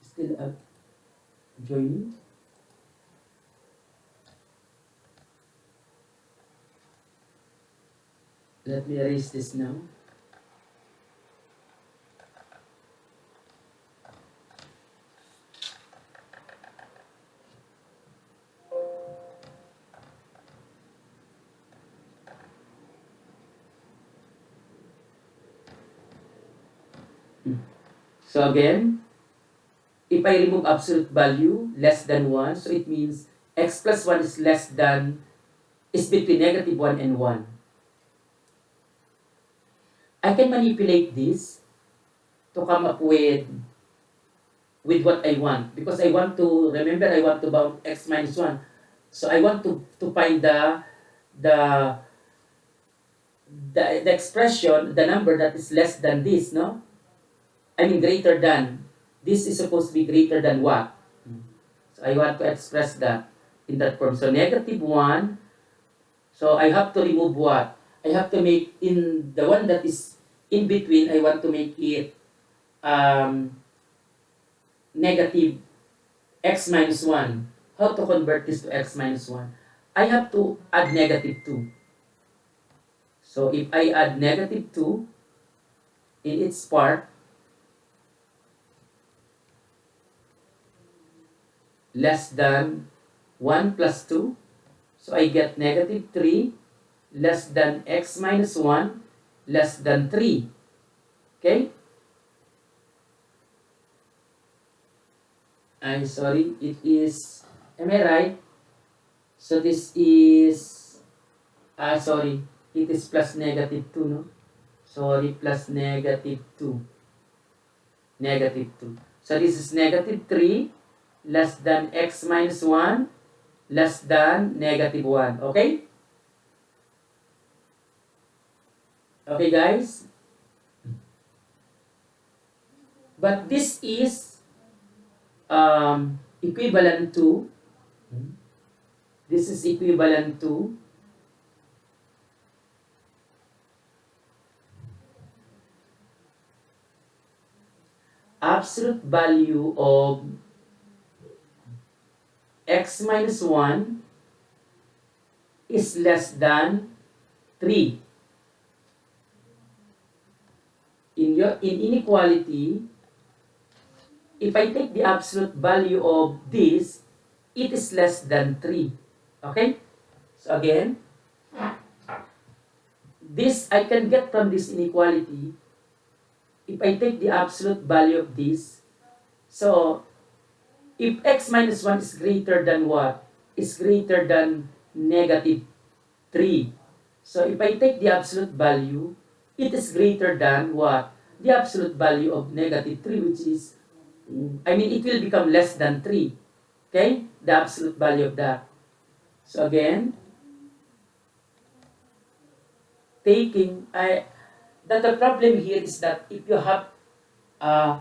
Still joining? Let me erase this now. So again, if I remove absolute value less than 1, so it means x plus 1 is less than, is between negative 1 and 1. I can manipulate this to come up with what I want. Because I want to, remember, I want to bound x minus 1. So I want to find the, the expression, the number that is less than this, no? I mean greater than. This is supposed to be greater than what? So I want to express that in that form. So negative 1. So I have to remove what? I have to make in the one that is in between, I want to make it negative x minus 1. How to convert this to x minus 1? I have to add negative 2. So if I add negative 2 in its part, less than 1 plus 2, so I get negative 3 less than x minus 1 less than 3. Okay? I'm sorry, it is, am I right? So this is, sorry, it is plus negative 2, no? Sorry, plus negative 2. Negative 2. So this is negative 3 less than x minus 1 less than negative 1. Okay? Okay, guys? But this is equivalent to, this is equivalent to absolute value of x minus 1 is less than 3. In inequality, if I take the absolute value of this, it is less than 3. Okay? So again, this I can get from this inequality if I take the absolute value of this. So, if x minus 1 is greater than what? Is greater than negative 3. So, if I take the absolute value, it is greater than what? The absolute value of negative 3, which is, I mean, it will become less than 3. Okay? The absolute value of that. So, again, taking, the problem here is that if you have a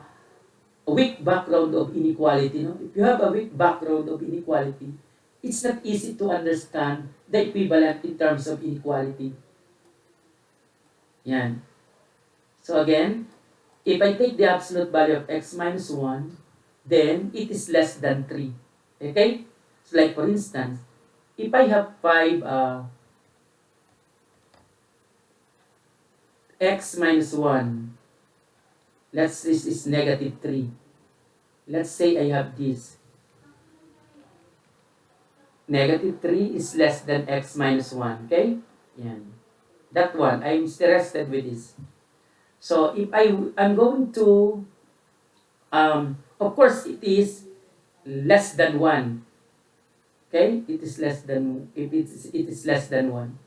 weak background of inequality, no? If you have a weak background of inequality, it's not easy to understand the equivalent in terms of inequality. Yan. So again, if I take the absolute value of x minus 1, then it is less than 3. Okay? So like for instance, if I have 5 x minus 1, this is negative 3. Let's say I have this. Negative 3 is less than x minus 1. Okay? Yan. That one, I'm interested with this. So if I'm going to, of course it is less than 1. Okay? It is less than, if it is less than 1.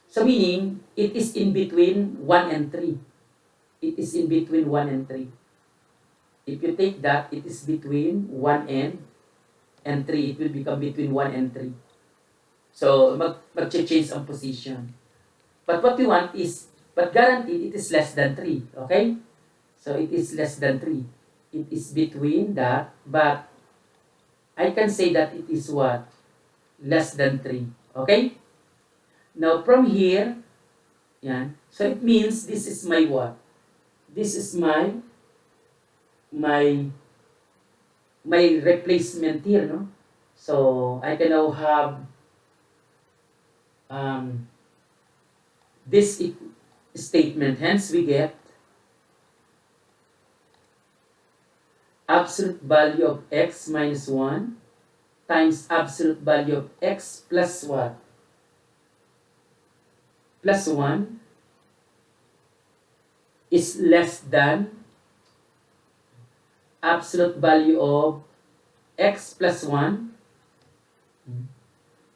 So meaning, it is in between 1 and 3. It is in between 1 and 3. If you take that, it is between 1 and 3. It will become between 1 and 3. So, mag-change ang position. But what we want is, but guaranteed, it is less than 3. Okay? So, it is less than 3. It is between that, but I can say that it is what? Less than 3. Okay? Now, from here, yan. So, it means this is my what? This is my replacement here, no? So, I can now have this statement. Hence, we get absolute value of x minus 1 times absolute value of x plus what? Plus 1 is less than absolute value of x plus 1.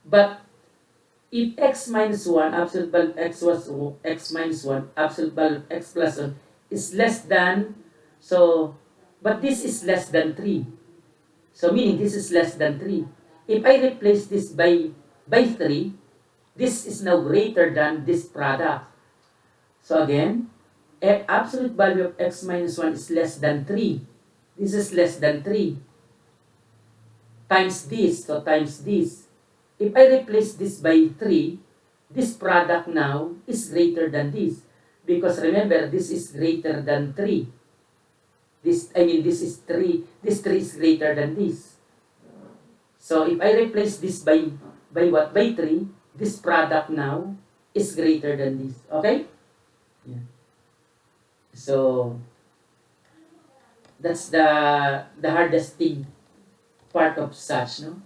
But if x minus 1, absolute value of x minus 1, absolute value of x plus 1 is less than, so, but this is less than 3. So meaning this is less than 3. If I replace this by 3, this is now greater than this product. So again, absolute value of x minus 1 is less than 3. This is less than 3. Times this, so times this. If I replace this by 3, this product now is greater than this. Because remember, this is greater than 3. This is 3. This 3 is greater than this. So if I replace this by what? By 3, this product now is greater than this. Okay? Yeah. So that's the hardest thing, part of such, no?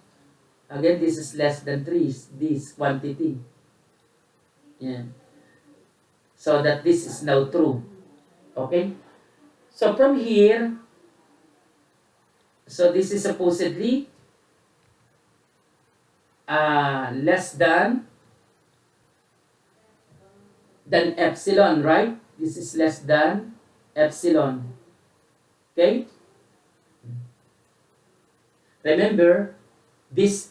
Again, this is less than 3, this quantity. Yeah. So that this is now true. Okay? So from here, so this is supposedly less than epsilon, right? This is less than epsilon. Okay? Remember, this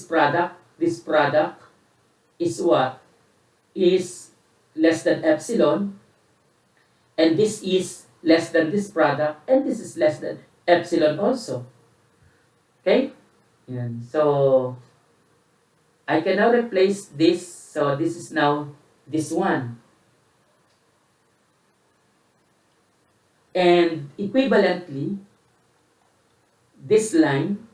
product is what? Is less than epsilon, and this is less than this product, and this is less than epsilon also. Okay? Yan. So I can now replace this. So this is now this one. And equivalently, this line.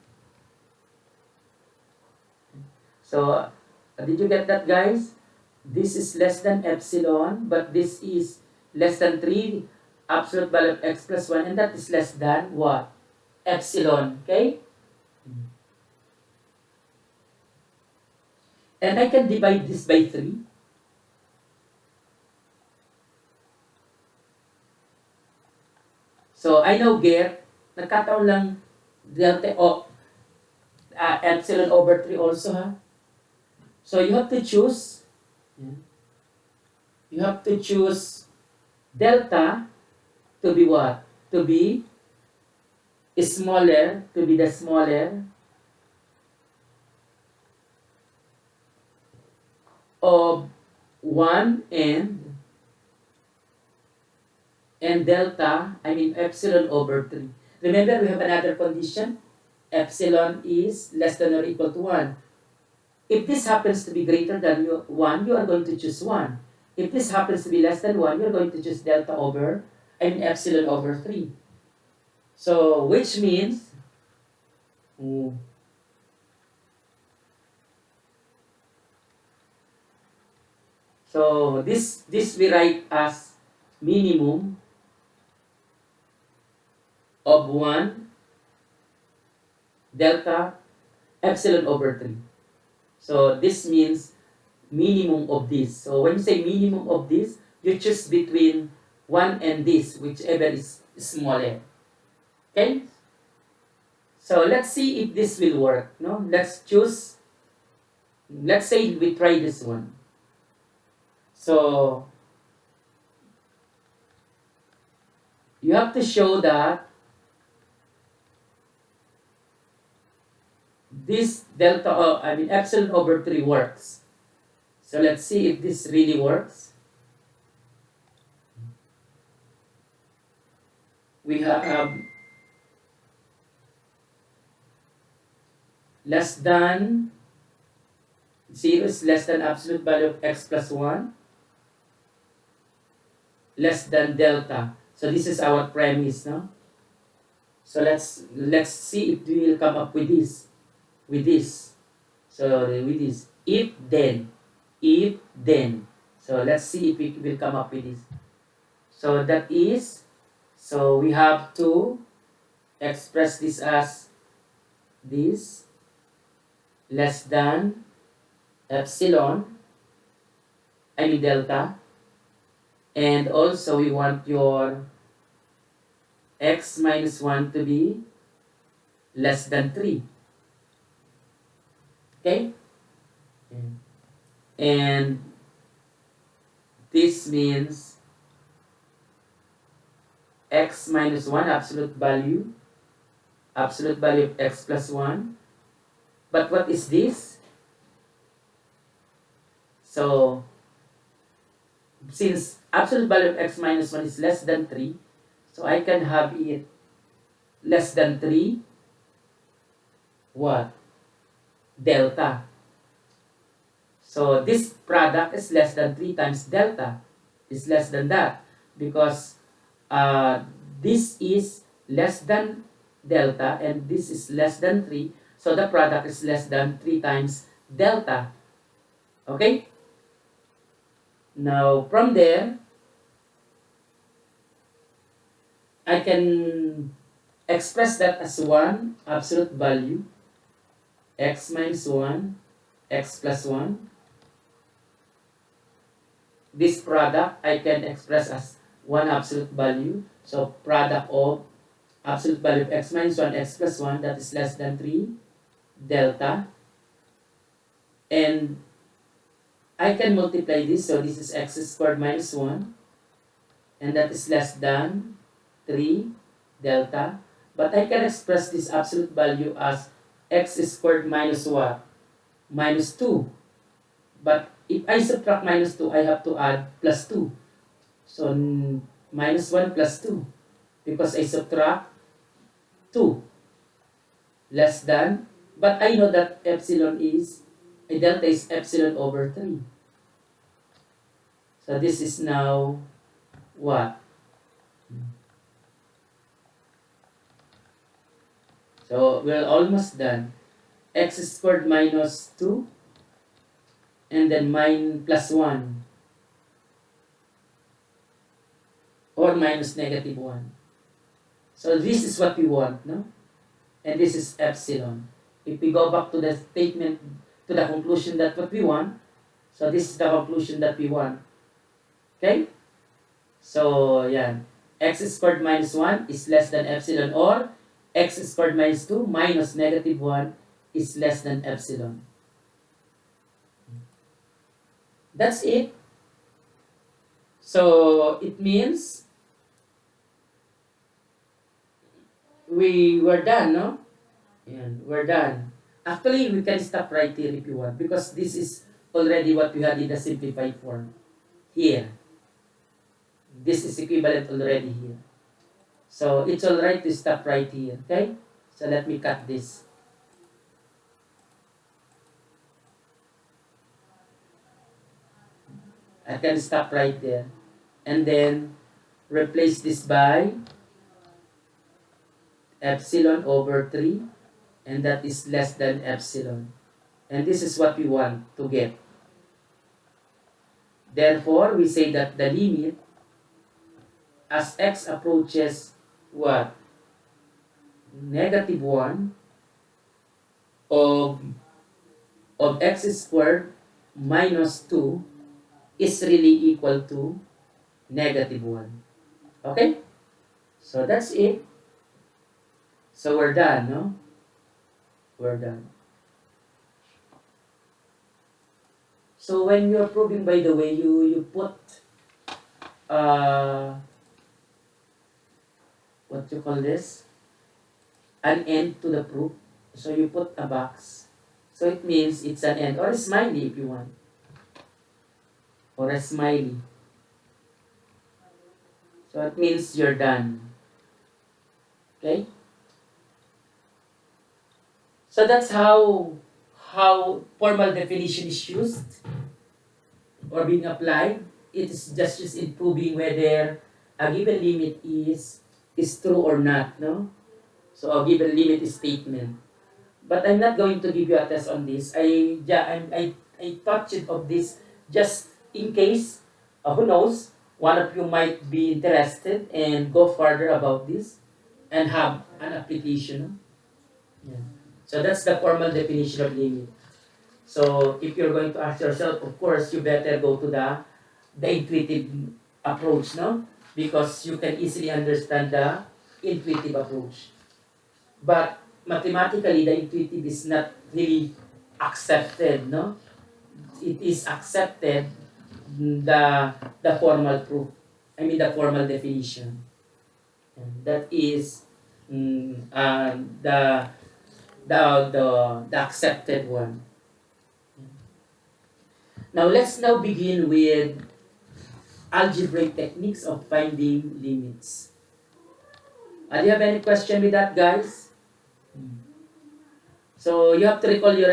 So did you get that, guys? This is less than epsilon, but this is less than 3, absolute value of x plus 1, and that is less than what? Epsilon, okay? And I can divide this by 3. So I now get, nagkataon lang, epsilon over 3 also, ha? So you have to choose, delta to be what? To be smaller, to be the smaller of 1 and delta, epsilon over 3. Remember, we have another condition. Epsilon is less than or equal to 1. If this happens to be greater than 1, you are going to choose 1. If this happens to be less than 1, you're going to choose epsilon over 3. So, which means, so this we write as minimum of 1 delta epsilon over 3. So this means minimum of this. So when you say minimum of this, you choose between 1 and this, whichever is smaller. Okay? So let's see if this will work. No? Let's say we try this one. So you have to show that this epsilon over 3 works. So let's see if this really works. We have less than 0 is less than absolute value of x plus 1, less than delta. So this is our premise, no? So let's see if we will come up with this. So with this, if then. So let's see if we will come up with this. So that is, so we have to express this as this less than epsilon, delta, and also we want your x minus 1 to be less than 3. Okay? And this means x minus 1, absolute value of x plus 1. But what is this? So, since absolute value of x minus 1 is less than 3, so I can have it less than 3, what? Delta. So, this product is less than 3 times delta. Is less than that. Because this is less than delta and this is less than 3. So, the product is less than 3 times delta. Okay? Now, from there, I can express that as 1 absolute value, x minus 1, x plus 1. This product I can express as 1 absolute value. So, product of absolute value of x minus 1, x plus 1, that is less than 3, delta. And I can multiply this, so this is x squared minus 1, and that is less than 3 delta. But I can express this absolute value as x squared minus what? Minus 2. But if I subtract minus 2, I have to add plus 2. So, minus 1 plus 2. Because I subtract 2. Less than, but I know that epsilon is, delta is epsilon over 3. So this is now what? So we're almost done. X squared minus 2 and then plus 1 or minus negative 1. So this is what we want, no? And this is epsilon. If we go back to the statement, to the conclusion that what we want, so this is the conclusion that we want. Okay? So, yan. X squared minus 1 is less than epsilon, or x squared minus 2 minus negative 1 is less than epsilon. That's it. So, it means we were done, no? Yan, we're done. Actually, we can stop right here if you want, because this is already what we had in the simplified form. Here. This is equivalent already here. So, it's alright to stop right here. Okay? So, let me cut this. I can stop right there. And then, replace this by epsilon over 3. And that is less than epsilon. And this is what we want to get. Therefore, we say that the limit as x approaches what? Negative 1 of x squared minus 2 is really equal to negative 1. Okay? So that's it. So we're done, no? We're done. So when you're proving, by the way, you put what you call this? An end to the proof. So you put a box. So it means it's an end. Or a smiley if you want. Or a smiley. So it means you're done. Okay? So that's how formal definition is used or being applied. It is just used in proving whether a given limit is true or not, no? So a given limit is statement. But I'm not going to give you a test on this. I touched of this just in case, who knows, one of you might be interested and go further about this and have an application. Yeah. So that's the formal definition of limit. So if you're going to ask yourself, of course, you better go to the intuitive approach, no? Because you can easily understand the intuitive approach. But mathematically, the intuitive is not really accepted, no? It is accepted the formal proof. I mean the formal definition. And that is the the accepted one. Now let's now begin with algebraic techniques of finding limits. Do you have any question with that, guys? So you have to recall your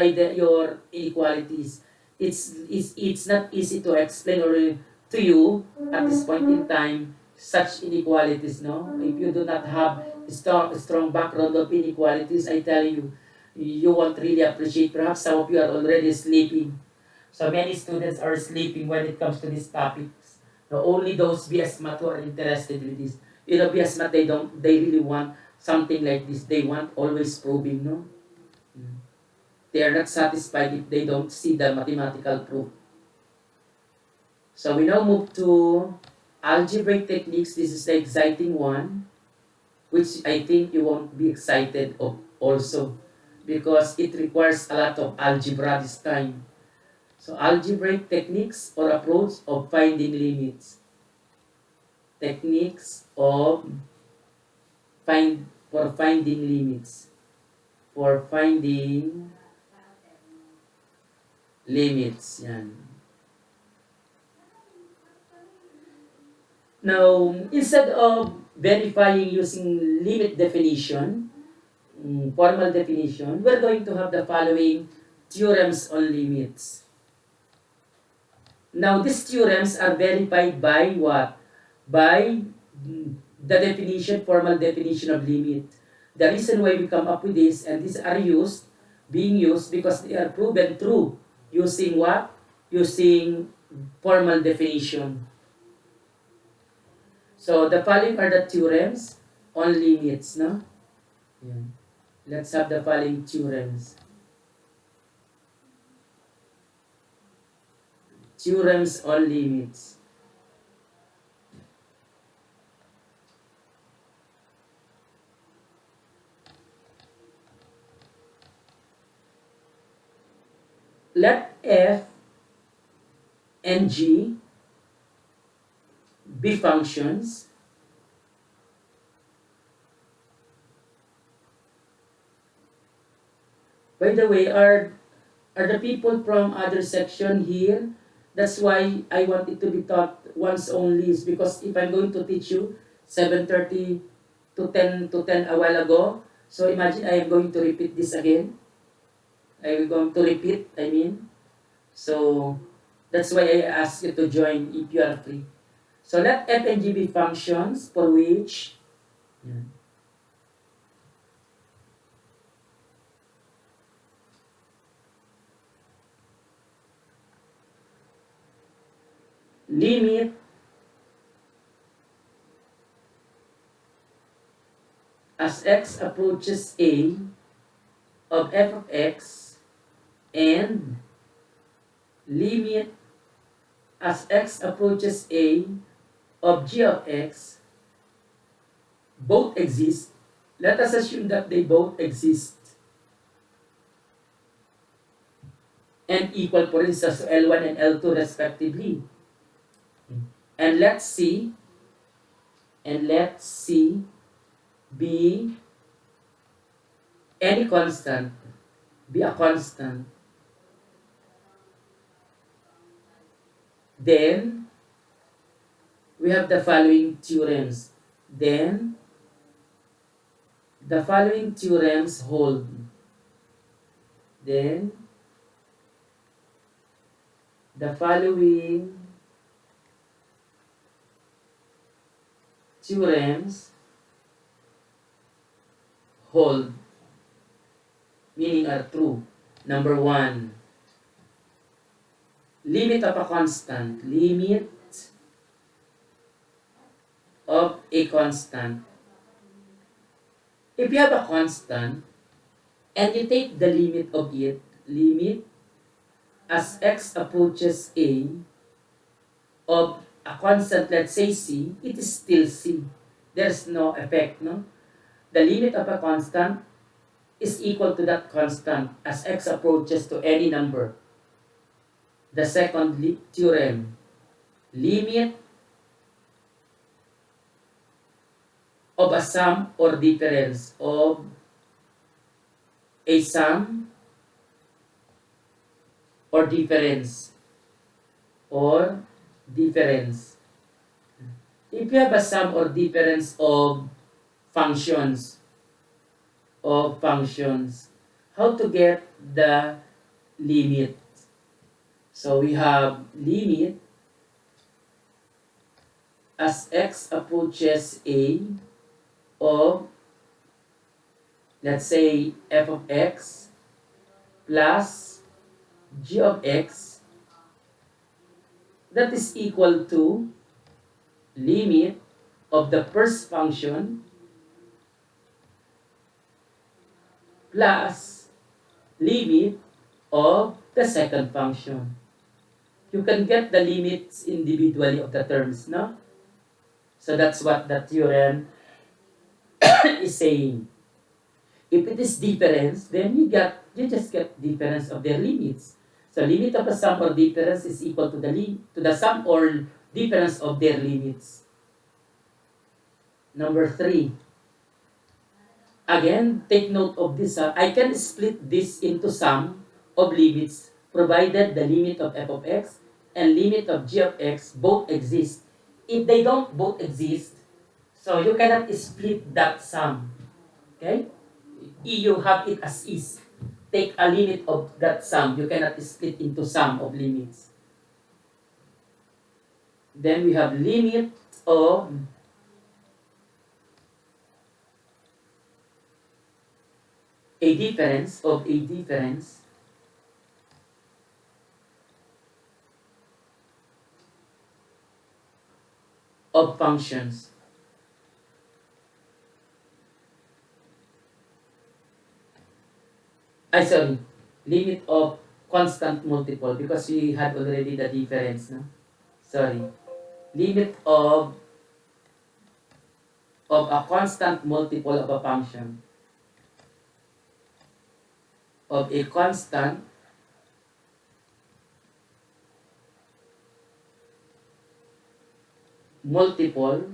inequalities. It's not easy to explain or to you at this point in time such inequalities, no? If you do not have strong background of inequalities, I tell you, you won't really appreciate. Perhaps some of you are already sleeping. So many students are sleeping when it comes to these topics. No, only those BS Math who are interested with this. You know, BS Math, they really want something like this. They want always probing, no? They are not satisfied if they don't see the mathematical proof. So we now move to algebraic techniques. This is the exciting one, which I think you won't be excited of also because it requires a lot of algebra this time. So algebraic techniques or approach of finding limits. Techniques of finding limits. For finding limits. Yan. Now, instead of verifying using limit definition, formal definition, we're going to have the following theorems on limits. Now, these theorems are verified by what? By the definition, formal definition of limit. The reason why we come up with this, and these are being used because they are proven true. Using what? Using formal definition. So, the following are the theorems on limits, no? Yeah. Let's have the following theorems. Theorems on limits. Let f and g be functions by the way, are the people from other section here? That's why I want it to be taught once only, is because if I'm going to teach you 7:30 to 10 a while ago, so imagine I am going to repeat this again. I'm going to repeat, I mean. So that's why I ask you to join if you are free. So let f and g be functions for which limit as x approaches a of f of x and limit as x approaches a of g of x both exist. Let us assume that they both exist and equal, for instance, to L1 and L2 respectively. And let's see be any constant, be a constant. Then we have the following theorems. Then the following theorems hold. Then the following theorems hold, meaning are true. Number one, limit of a constant. Limit of a constant. If you have a constant and you take the limit of it, limit as x approaches a of a constant, let's say c, it is still c. There's no effect, no? the limit of a constant is equal to that constant as x approaches to any number. The second theorem, limit of a sum or difference of a sum or difference If you have a sum or difference of functions, how to get the limit? So we have limit as x approaches a of, let's say, f of x plus g of x, that is equal to limit of the first function plus limit of the second function. You can get the limits individually of the terms, no? So that's what the theorem is saying. If it is difference, then you just get difference of their limits. So limit of a sum or difference is equal to the sum or difference of their limits. Number 3. Again, take note of this. I can split this into sum of limits provided the limit of f of x and limit of g of x both exist. If they don't both exist, so you cannot split that sum. Okay? You have it as is. Take a limit of that sum. You cannot split into sum of limits. Then we have limit of a difference of functions. Limit of constant multiple, because we had already the difference, no? Limit of a constant multiple of a function. Of a constant multiple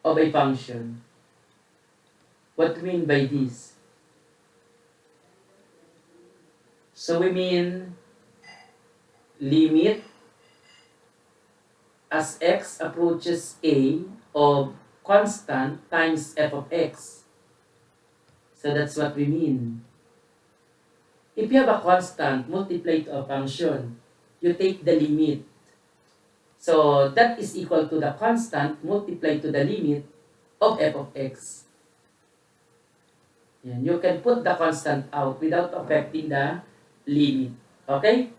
of a function. What do we mean by this? So we mean limit as x approaches a of constant times f of x. So that's what we mean. If you have a constant multiplied to a function, you take the limit. So that is equal to the constant multiplied to the limit of f of x. Yan. You can put the constant out without affecting the limit. Okay?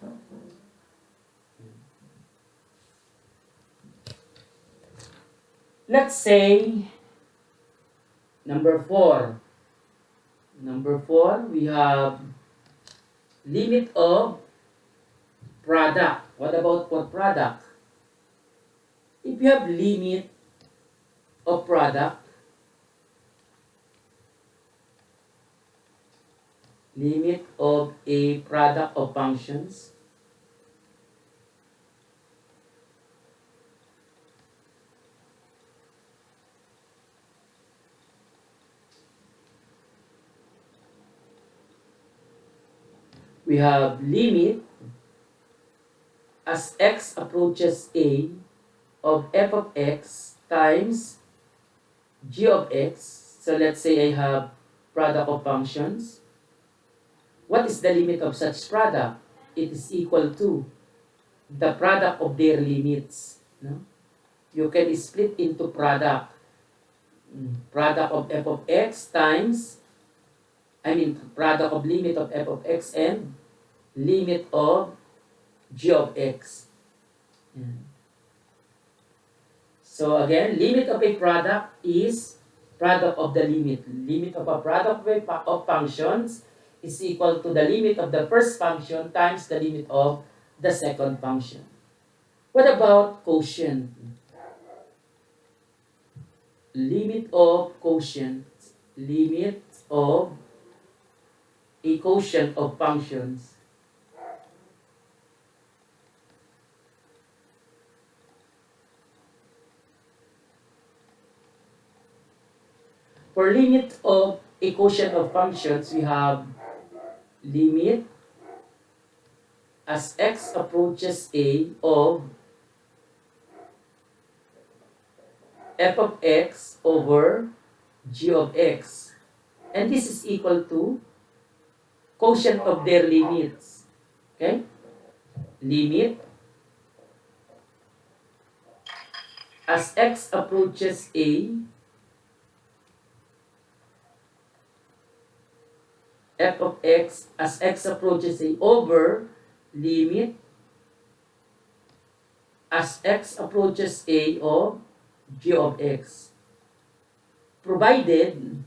Let's say, number 4. We have limit of product. What about for product? If you have limit of product, limit of a product of functions, we have limit as x approaches a of f of x times g of x. So let's say I have product of functions. What is the limit of such product? It is equal to the product of their limits. No? You can split into product. Product of f of x times, product of limit of f of x and limit of g of x. So again, limit of a product is product of the limit. Limit of a product of functions is equal to the limit of the first function times the limit of the second function. What about quotient? limit of quotient, limit of a quotient of functions. For limit of a quotient of functions, we have limit as x approaches a of f of x over g of x. And this is equal to quotient of their limits. Okay? Limit as x approaches a, f of x as x approaches a over limit as x approaches a of g of x. Provided,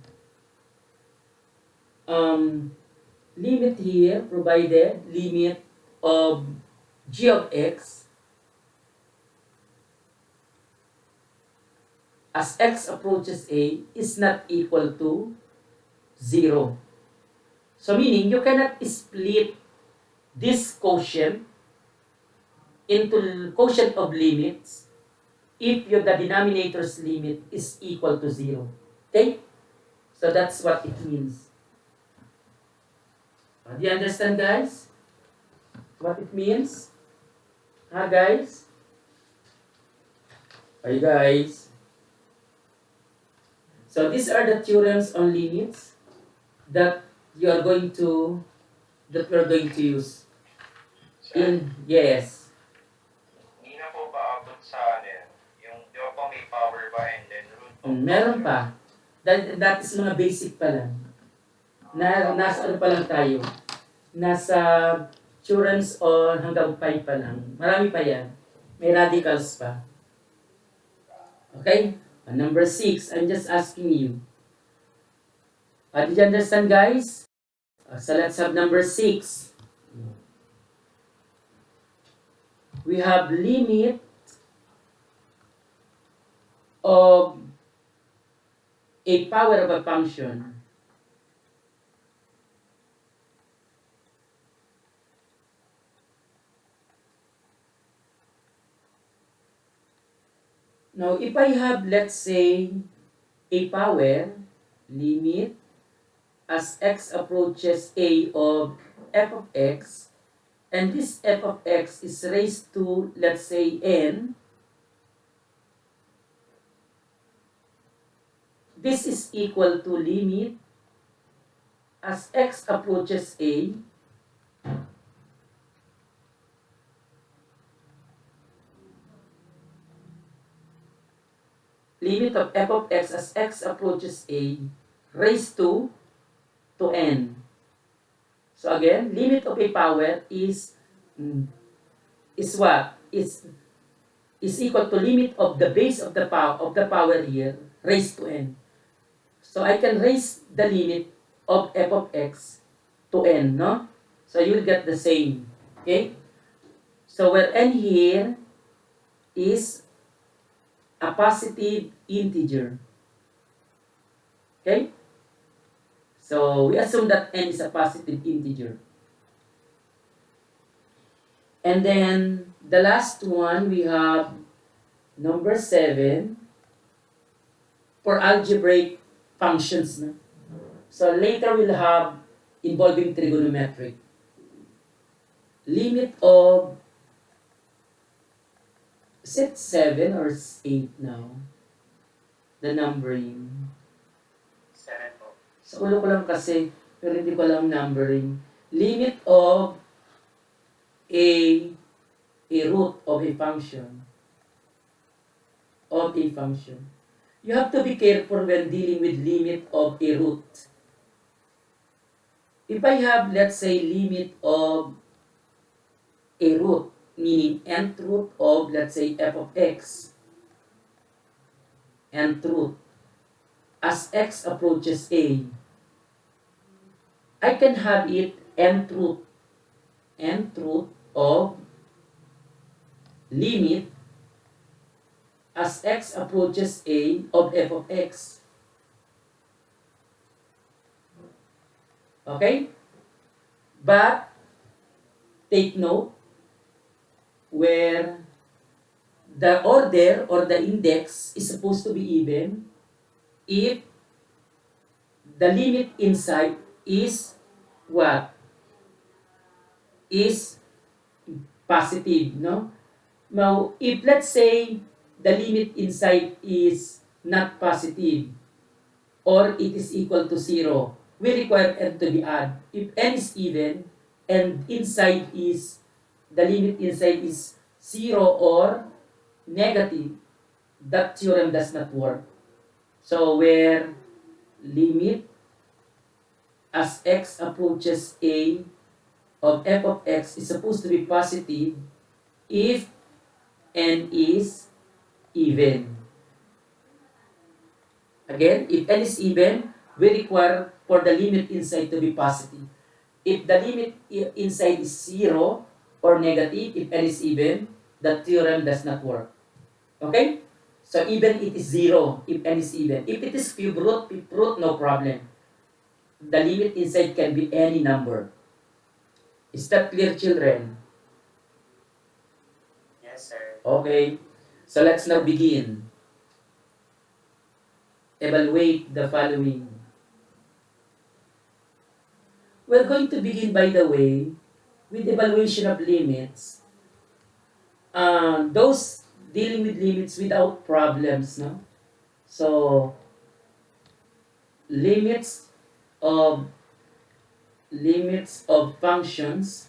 limit here, provided limit of g of x as x approaches a is not equal to 0. So meaning you cannot split this quotient into quotient of limits if the denominator's limit is equal to 0. Okay? So that's what it means. Do you understand, guys? What it means? Guys? Hi, guys. So these are the theorems on limits that we're going to use. Yes. Hindi na po ba abot sa yung di ba po may power ba and then root of Meron pa. That is mga basic pa lang. Nasa ano pa lang tayo? Nasa theorems o hanggang 5 pa lang. Marami pa yan. May radicals pa. Okay? Number 6, I'm just asking you. Did you understand, guys? So let's have number 6. We have limit of a power of a function. Now, if I have, let's say, a power, limit, as x approaches a of f of x, and this f of x is raised to, let's say, n, this is equal to limit as x approaches a, limit of f of x as x approaches a raised to n. So again, limit of a power is what? Is equal to limit of the base of the power here raised to n. So I can raise the limit of f of x to n, no? So you will get the same. Okay? So where n here is a positive integer. Okay? So we assume that n is a positive integer. And then the last one, we have number 7 for algebraic functions. No? So later we'll have involving trigonometric. Limit of, is it 7 or 8 now? The numbering. 7 po. Sa ulo ko lang kasi, pero hindi ko alam numbering. Limit of a root of a function. Of a function. You have to be careful when dealing with limit of a root. If I have, let's say, limit of a root, meaning nth root of, let's say, f of x, nth root, as x approaches a, I can have it nth root of limit as x approaches a of f of x. Okay? But take note where the order or the index is supposed to be even if the limit inside is what? Is positive, no? Now, if let's say the limit inside is not positive or it is equal to 0, we require n to be add. If n is even and inside is, the limit inside is 0 or negative, that theorem does not work. So, where limit as x approaches a of f of x is supposed to be positive if n is even. Again, if n is even, we require for the limit inside to be positive. If the limit inside is 0 or negative, if n is even, the theorem does not work. Okay? So even it is 0 if n is even. If it is cube root, no problem. The limit inside can be any number. Is that clear, children? Yes, sir. Okay. So let's now begin. Evaluate the following. We're going to begin, by the way, with evaluation of limits. Those dealing with limits without problems, no? So, limits of functions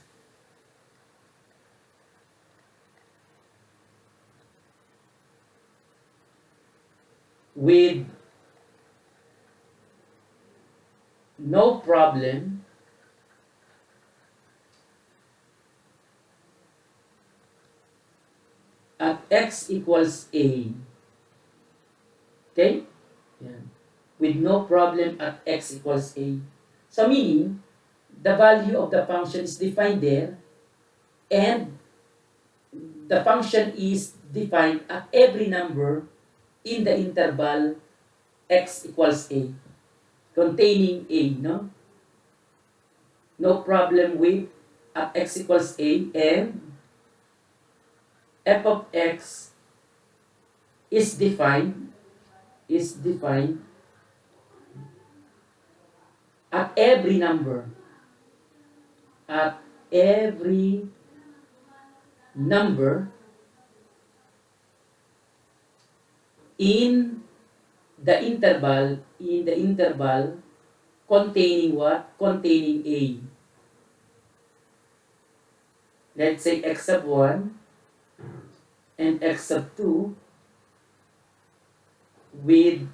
with no problem at x equals a. Okay? Yeah. With no problem at x equals a. So meaning, the value of the function is defined there and the function is defined at every number in the interval x equals a, containing a, no? No problem with at x equals a, and f of x is defined at every number in the interval containing what? Containing a. Let's say x sub 1 and x sub 2 with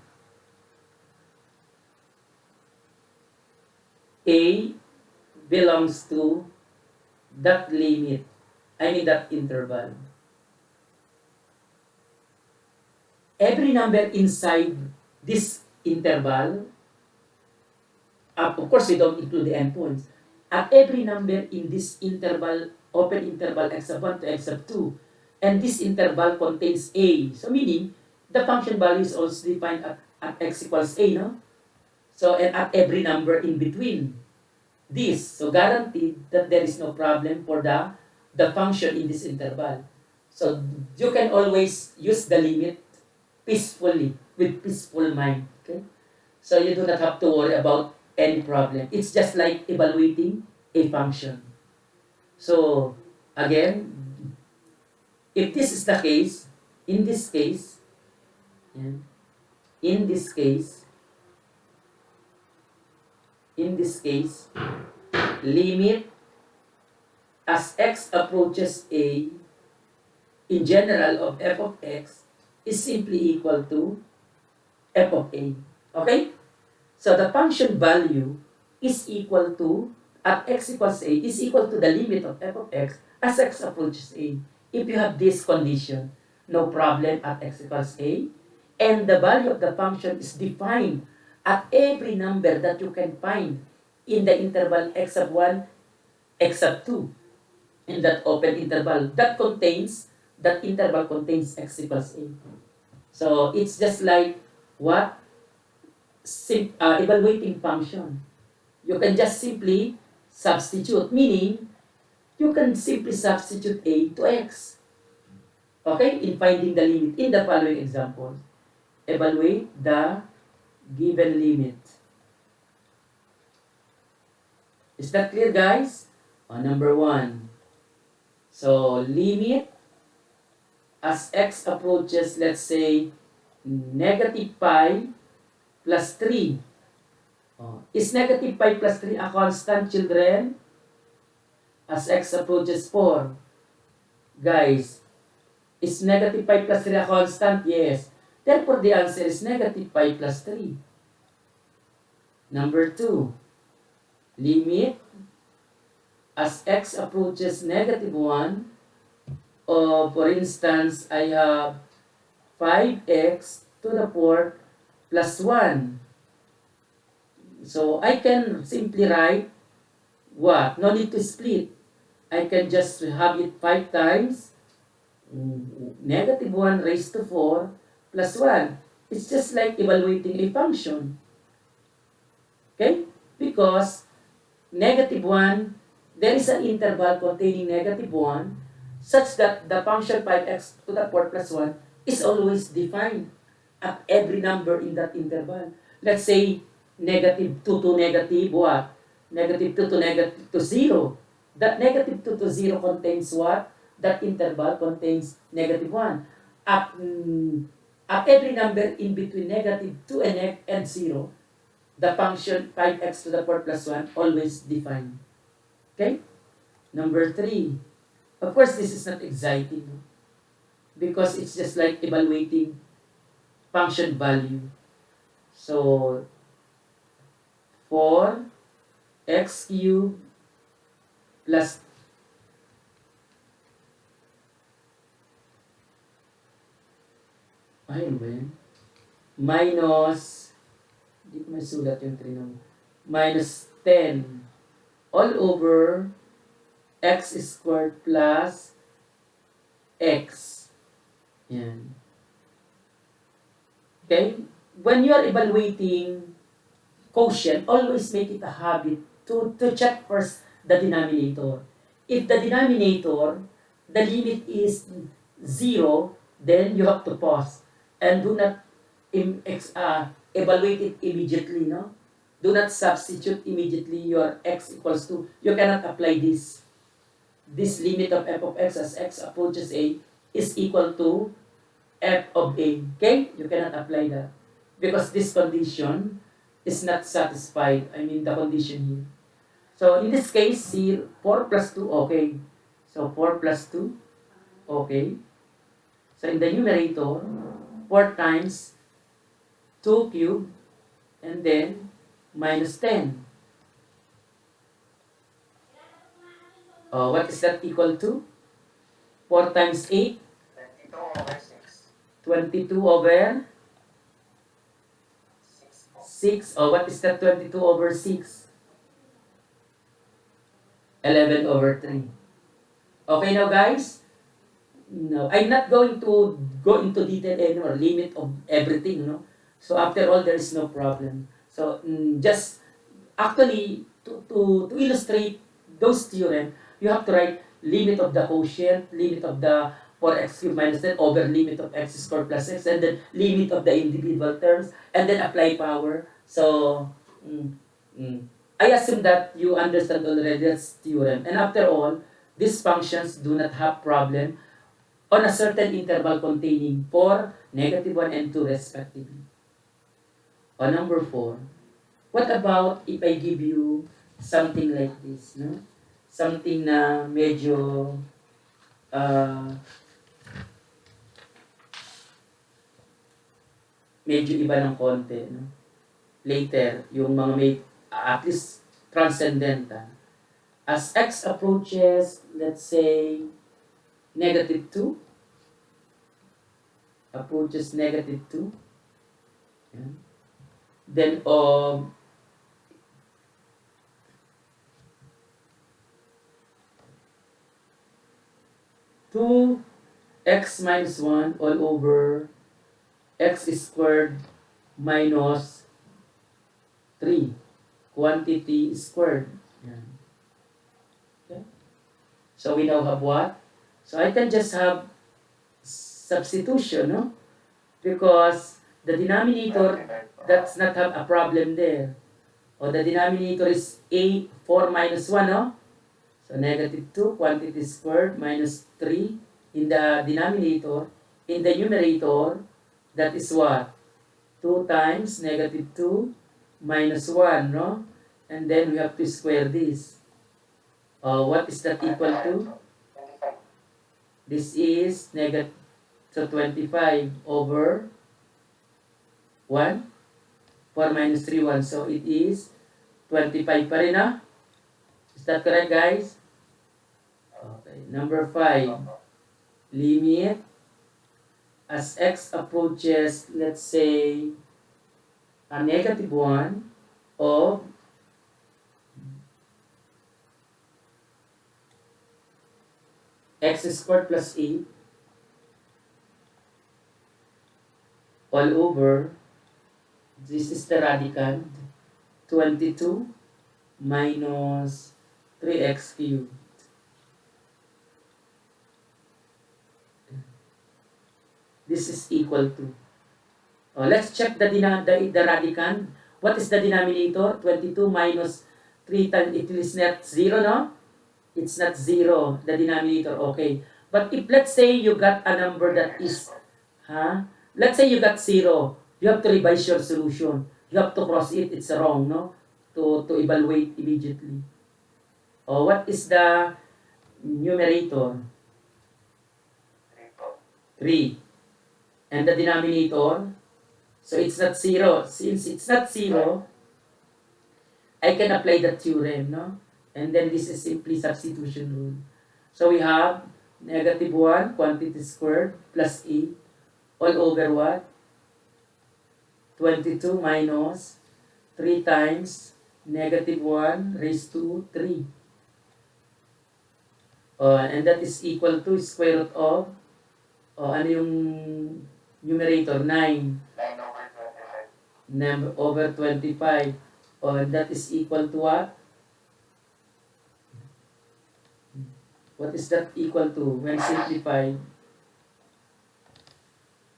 a belongs to that limit, that interval. Every number inside this interval, of course we don't include the endpoints, at every number in this interval, open interval x sub 1 to x sub 2, and this interval contains a. So meaning, the function value is also defined at x equals a, no? So, and at every number in between this. So, guaranteed that there is no problem for the function in this interval. So, you can always use the limit peacefully, with peaceful mind. Okay? So, you do not have to worry about any problem. It's just like evaluating a function. So, again, if this is the case, in this case, limit as x approaches a in general of f of x is simply equal to f of a. Okay? So the function value is equal to, at x equals a, is equal to the limit of f of x as x approaches a. If you have this condition, no problem at x equals a, and the value of the function is defined at every number that you can find in the interval x sub 1, x sub 2, in that open interval that interval contains x equals a. So it's just like what? Evaluating function. You can just simply substitute, meaning you can simply substitute a to x. Okay, in finding the limit in the following example. Evaluate the given limit. Is that clear, guys? Number 1. So, limit as x approaches, let's say, negative pi plus 3. Is negative pi plus 3 a constant, children? As x approaches 4. Guys, is negative pi plus 3 a constant? Yes. Therefore, the answer is negative pi plus 3. Number 2. Limit as x approaches negative 1. For instance, I have 5x to the 4th plus 1. So, I can simply write what? No need to split. I can just have it 5 times negative 1 raised to 4 plus 1. It's just like evaluating a function. Okay? Because negative 1, there is an interval containing negative 1 such that the function 5x to the 4 plus 1 is always defined at every number in that interval. Let's say negative 2 to negative what? Negative 2 to negative to 0. That negative 2 to 0 contains what? That interval contains negative 1. At every number in between negative 2 and 0, the function 5x to the 4 plus 1 always defined. Okay? Number 3. Of course, this is not exciting, no? Because it's just like evaluating function value. So, 4x cubed plus minus, hindi ko masulat yung trinom, minus 10 all over x squared plus x. Yan. Okay? When you are evaluating quotient, always make it a habit to check first the denominator. If the denominator, the limit is 0, then you have to pause and do not evaluate it immediately, no? Do not substitute immediately your x equals to, you cannot apply this. This limit of f of x as x approaches a is equal to f of a. Okay? You cannot apply that. Because this condition is not satisfied. I mean, the condition here. So, in this case, see, 4 plus 2, okay. So, 4 plus 2, okay. So, in the numerator, 4 times 2 cubed, and then minus 10. What is that equal to? 4 times 8? 22 over 6. 22 over 6. What is that 22 over 6? 11 over 3. Okay now, guys? No, I'm not going to go into detail anymore, limit of everything, no? So after all, there is no problem. So just actually to illustrate those theorems, you have to write limit of the quotient, limit of the 4x cubed minus 10 over limit of x squared plus x, and then limit of the individual terms, and then apply power. So I assume that you understand already this theorem. And after all, these functions do not have problem on a certain interval containing 4, negative 1, and 2 respectively. On number 4, what about if I give you something like this, no? Something na medyo medyo iba ng konti, no? Later, yung mga may at least transcendental. As x approaches, let's say, negative 2, approaches negative 2, yeah. Then 2x minus 1 all over x squared minus 3 quantity squared. Yan. Okay. So we now have what? So I can just have substitution, no? Because the denominator does not have a problem there. Or the denominator is 4 minus 1, no? So negative 2 quantity squared minus 3 in the denominator. In the numerator, that is what? 2 times negative 2 minus 1, no? And then we have to square this. What is that equal to? This is negative, so 25 over 1. 4 minus 3, 1. So it is 25 pa rin, ah? Is that correct, guys? Okay. Number 5. Limit as x approaches, let's say, a negative 1 of x squared plus 8 all over, this is the radicand, 22 minus 3x cubed. This is equal to. Let's check the radicand. What is the denominator? 22 minus 3 times, it is not 0, no? It's not 0, the denominator, okay. But if let's say you got a number that is, let's say you got 0, you have to revise your solution. You have to cross it, it's wrong, no? To evaluate immediately. What is the numerator? 3. And the denominator? So it's not 0. Since it's not 0, I can apply the theorem, no? And then this is simply substitution rule. So we have negative 1 quantity squared plus 8 all over what? 22 minus 3 times negative 1 raised to 3. And that is equal to square root of, ano yung numerator? 9. 9 over 25. And that is equal to what? What is that equal to when simplified?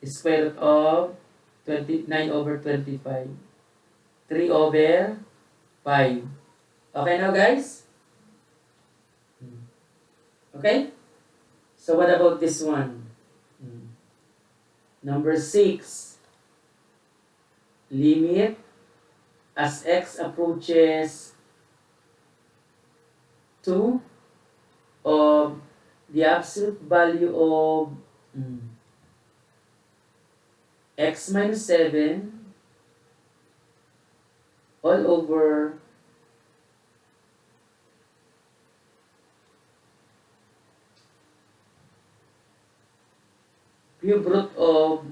Square root of 29 over 25. 3 over 5. Okay now, guys? Okay? So what about this one? Number 6. Limit as x approaches 2 of the absolute value of x minus 7 all over cube root of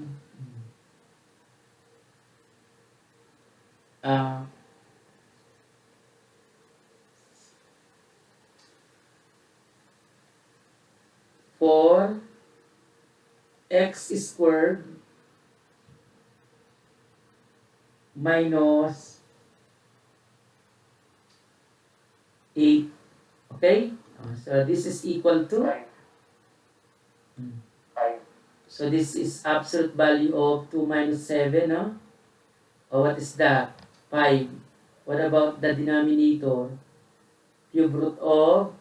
4 x squared minus 8. Okay? So this is equal to? So this is absolute value of 2 minus 7, no? What is that? 5. What about the denominator? Cube root of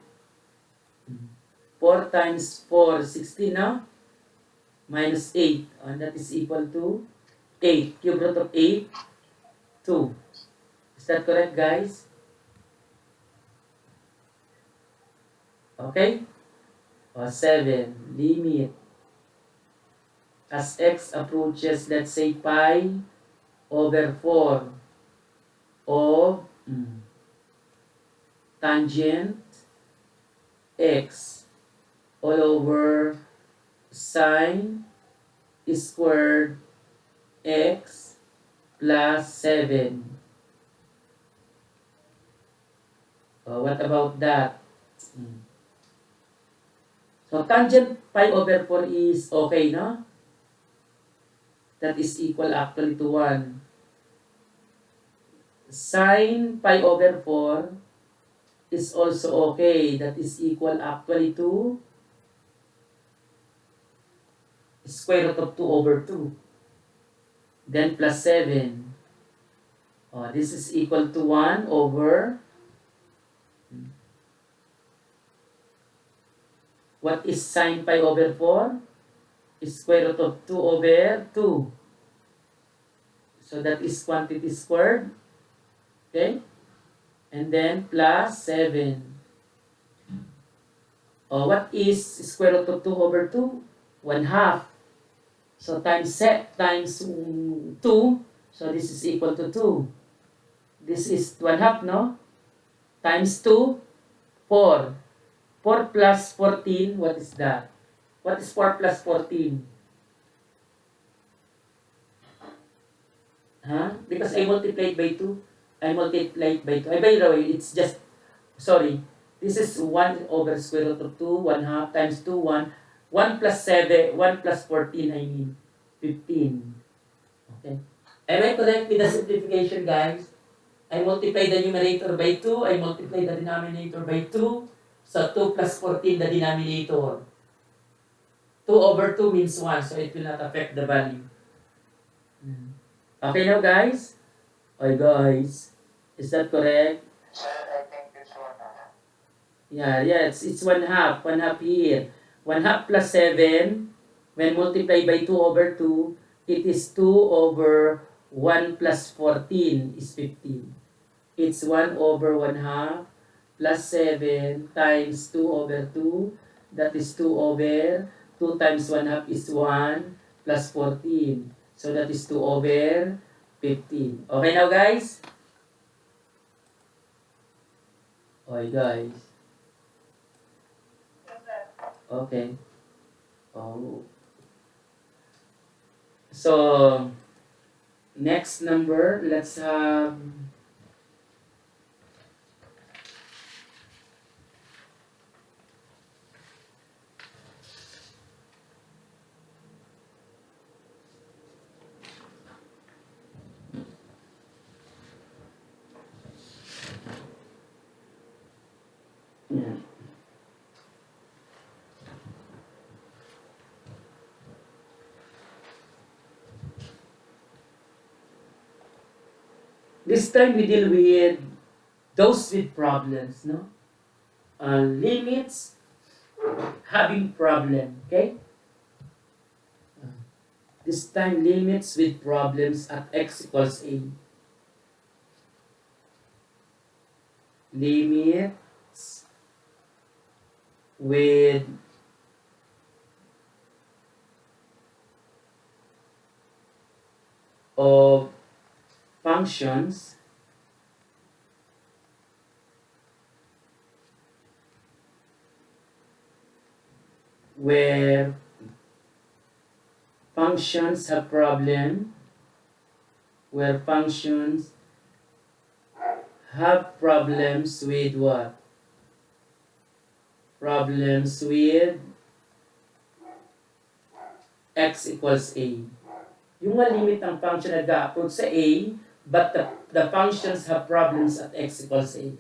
4 times 4, 16, no? Minus 8. And that is equal to 8. Cube root of 8, 2. Is that correct, guys? Okay? 7. Limit as x approaches, let's say, pi over 4 of tangent x all over sine squared x plus 7. What about that? So tangent pi over 4 is okay, no? that is equal actually to 1. Sine pi over 4 is also okay. That is equal actually to square root of 2 over 2. Then plus 7. This is equal to 1 over, what is sine pi over 4? Square root of 2 over 2. So that is quantity squared. Okay? And then plus 7. What is square root of 2 over 2? 1/2. So times 2. So this is equal to 2. This is 1/2, no? Times 2, 4. 4 plus 14, what is that? What is 4 plus 14? Because I multiplied by 2. I multiplied by 2. By the way, it's just, sorry, this is 1 over square root of 2, 1/2 times 2, 1. 1 plus 7, 1 plus 14, I mean, 15. Okay. Am I correct with the simplification, guys? I multiply the numerator by 2, I multiply the denominator by 2. So 2 plus 14, the denominator. 2 over 2 means 1, so it will not affect the value. Okay now, guys? Okay, guys. Is that correct? Sir, I think it's 1/2. Yeah, it's 1/2. 1/2 here. 1/2 plus 7, when multiplied by 2 over 2, it is 2 over 1 plus 14 is 15. It's 1 over 1/2 plus 7 times 2 over 2. That is 2 over 2 times 1/2 is 1 plus 14. So that is 2 over 15. Okay now, guys? Okay, guys. Okay. So, next number, let's have this time we deal with those with problems, no? Limits having problem, okay? This time limits with problems at x equals a. Limits with of functions where functions have problem, where functions have problems with what? Problems with x equals a. Yung limit ang function na nag-approach sa a, but the functions have problems at x equals a.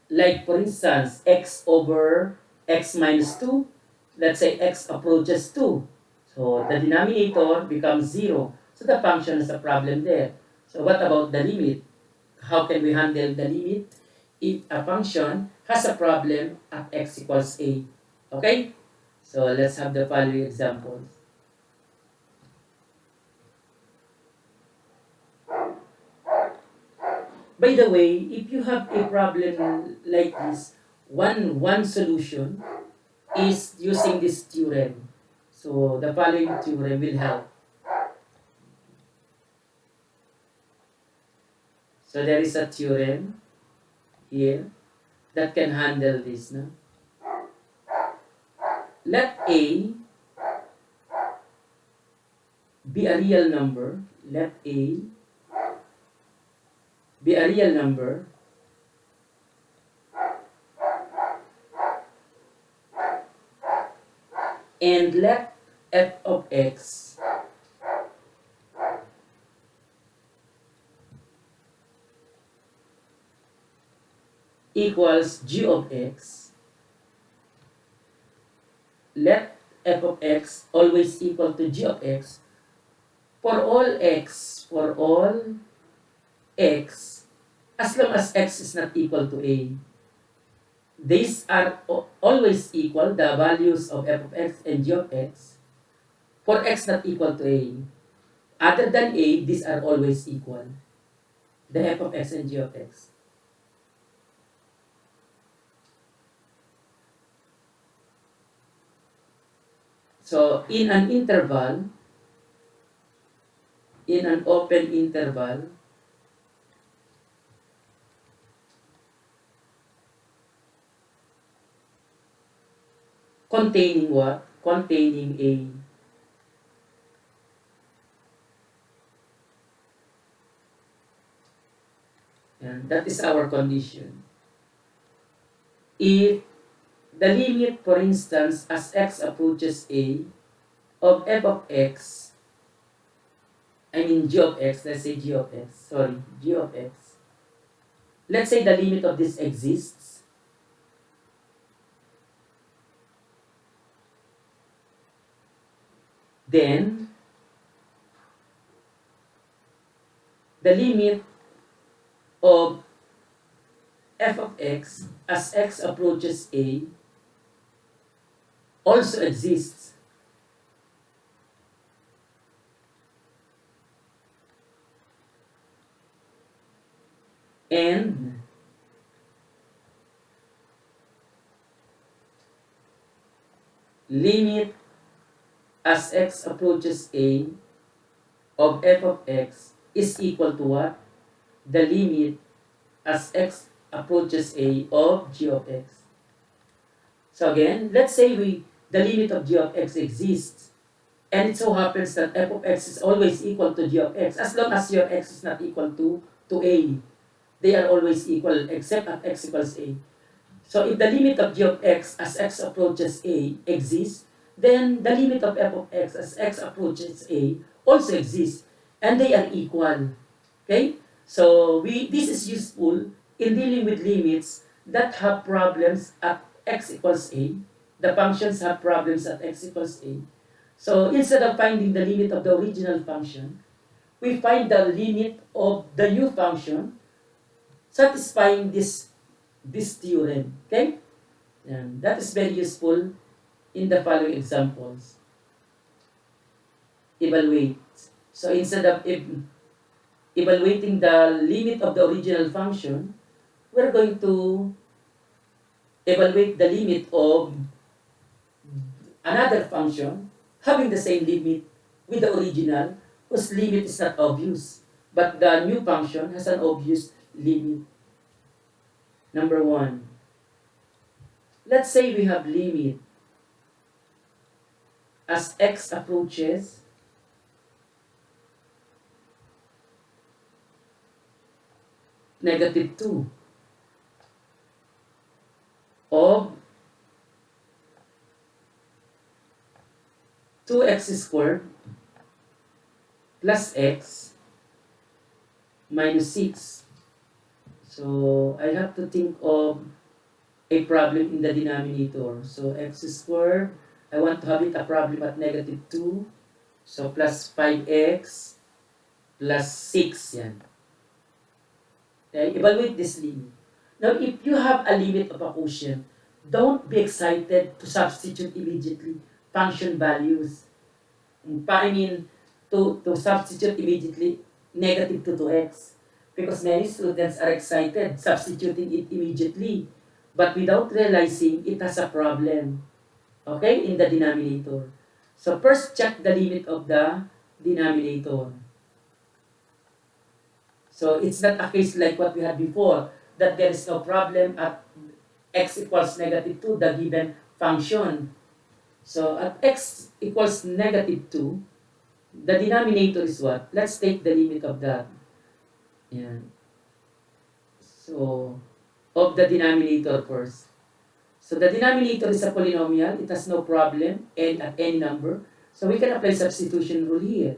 Like for instance, x over x minus 2, let's say x approaches 2. So the denominator becomes 0. So the function has a problem there. So what about the limit? How can we handle the limit if a function has a problem at x equals a? Okay? So let's have the following examples. By the way, if you have a problem like this, one solution is using this theorem. So the following theorem will help. So there is a theorem here that can handle this. No? Let A be a real number. Let A be a real number and let f of x equals g of x, let f of x always equal to g of x for all x, as long as x is not equal to a. These are always equal, the values of f of x and g of x, for x not equal to a. Other than a, these are always equal, the f of x and g of x. So, in an interval, in an open interval, containing what? Containing a. And that is our condition. If the limit, for instance, as x approaches a, of f of x, I mean g of x, let's say g of x, g of x. Let's say the limit of this exists. Then, the limit of f of x as x approaches a also exists. And limit as x approaches a of f of x is equal to what? The limit as x approaches a of g of x. So again, let's say the limit of g of x exists, and it so happens that f of x is always equal to g of x, as long as your x is not equal to a. They are always equal except at x equals a. So if the limit of g of x as x approaches a exists, then the limit of f of x as x approaches a also exists, and they are equal. Okay? So this is useful in dealing with limits that have problems at x equals a. The functions have problems at x equals a. So instead of finding the limit of the original function, we find the limit of the new function satisfying this theorem. Okay? And that is very useful in the following examples. Evaluate. So instead of evaluating the limit of the original function, we're going to evaluate the limit of another function having the same limit with the original, whose limit is not obvious, but the new function has an obvious limit. Number 1. Let's say we have limit as x approaches -2 of 2x squared plus x minus 6. So I have to think of a problem in the denominator. So x squared, I want to have it a problem at -2. So plus 5x plus 6 yan. Okay, evaluate this limit. Now, if you have a limit of a quotient, don't be excited to substitute immediately function values. To substitute immediately -2 to x. Because many students are excited substituting it immediately, but without realizing it has a problem, okay, in the denominator. So first, check the limit of the denominator. So it's not a case like what we had before, that there is no problem at x equals -2, the given function. So at x equals -2, the denominator is what? Let's take the limit of that. Yeah. So, of the denominator first. So the denominator is a polynomial. It has no problem and at any number. So we can apply substitution rule here.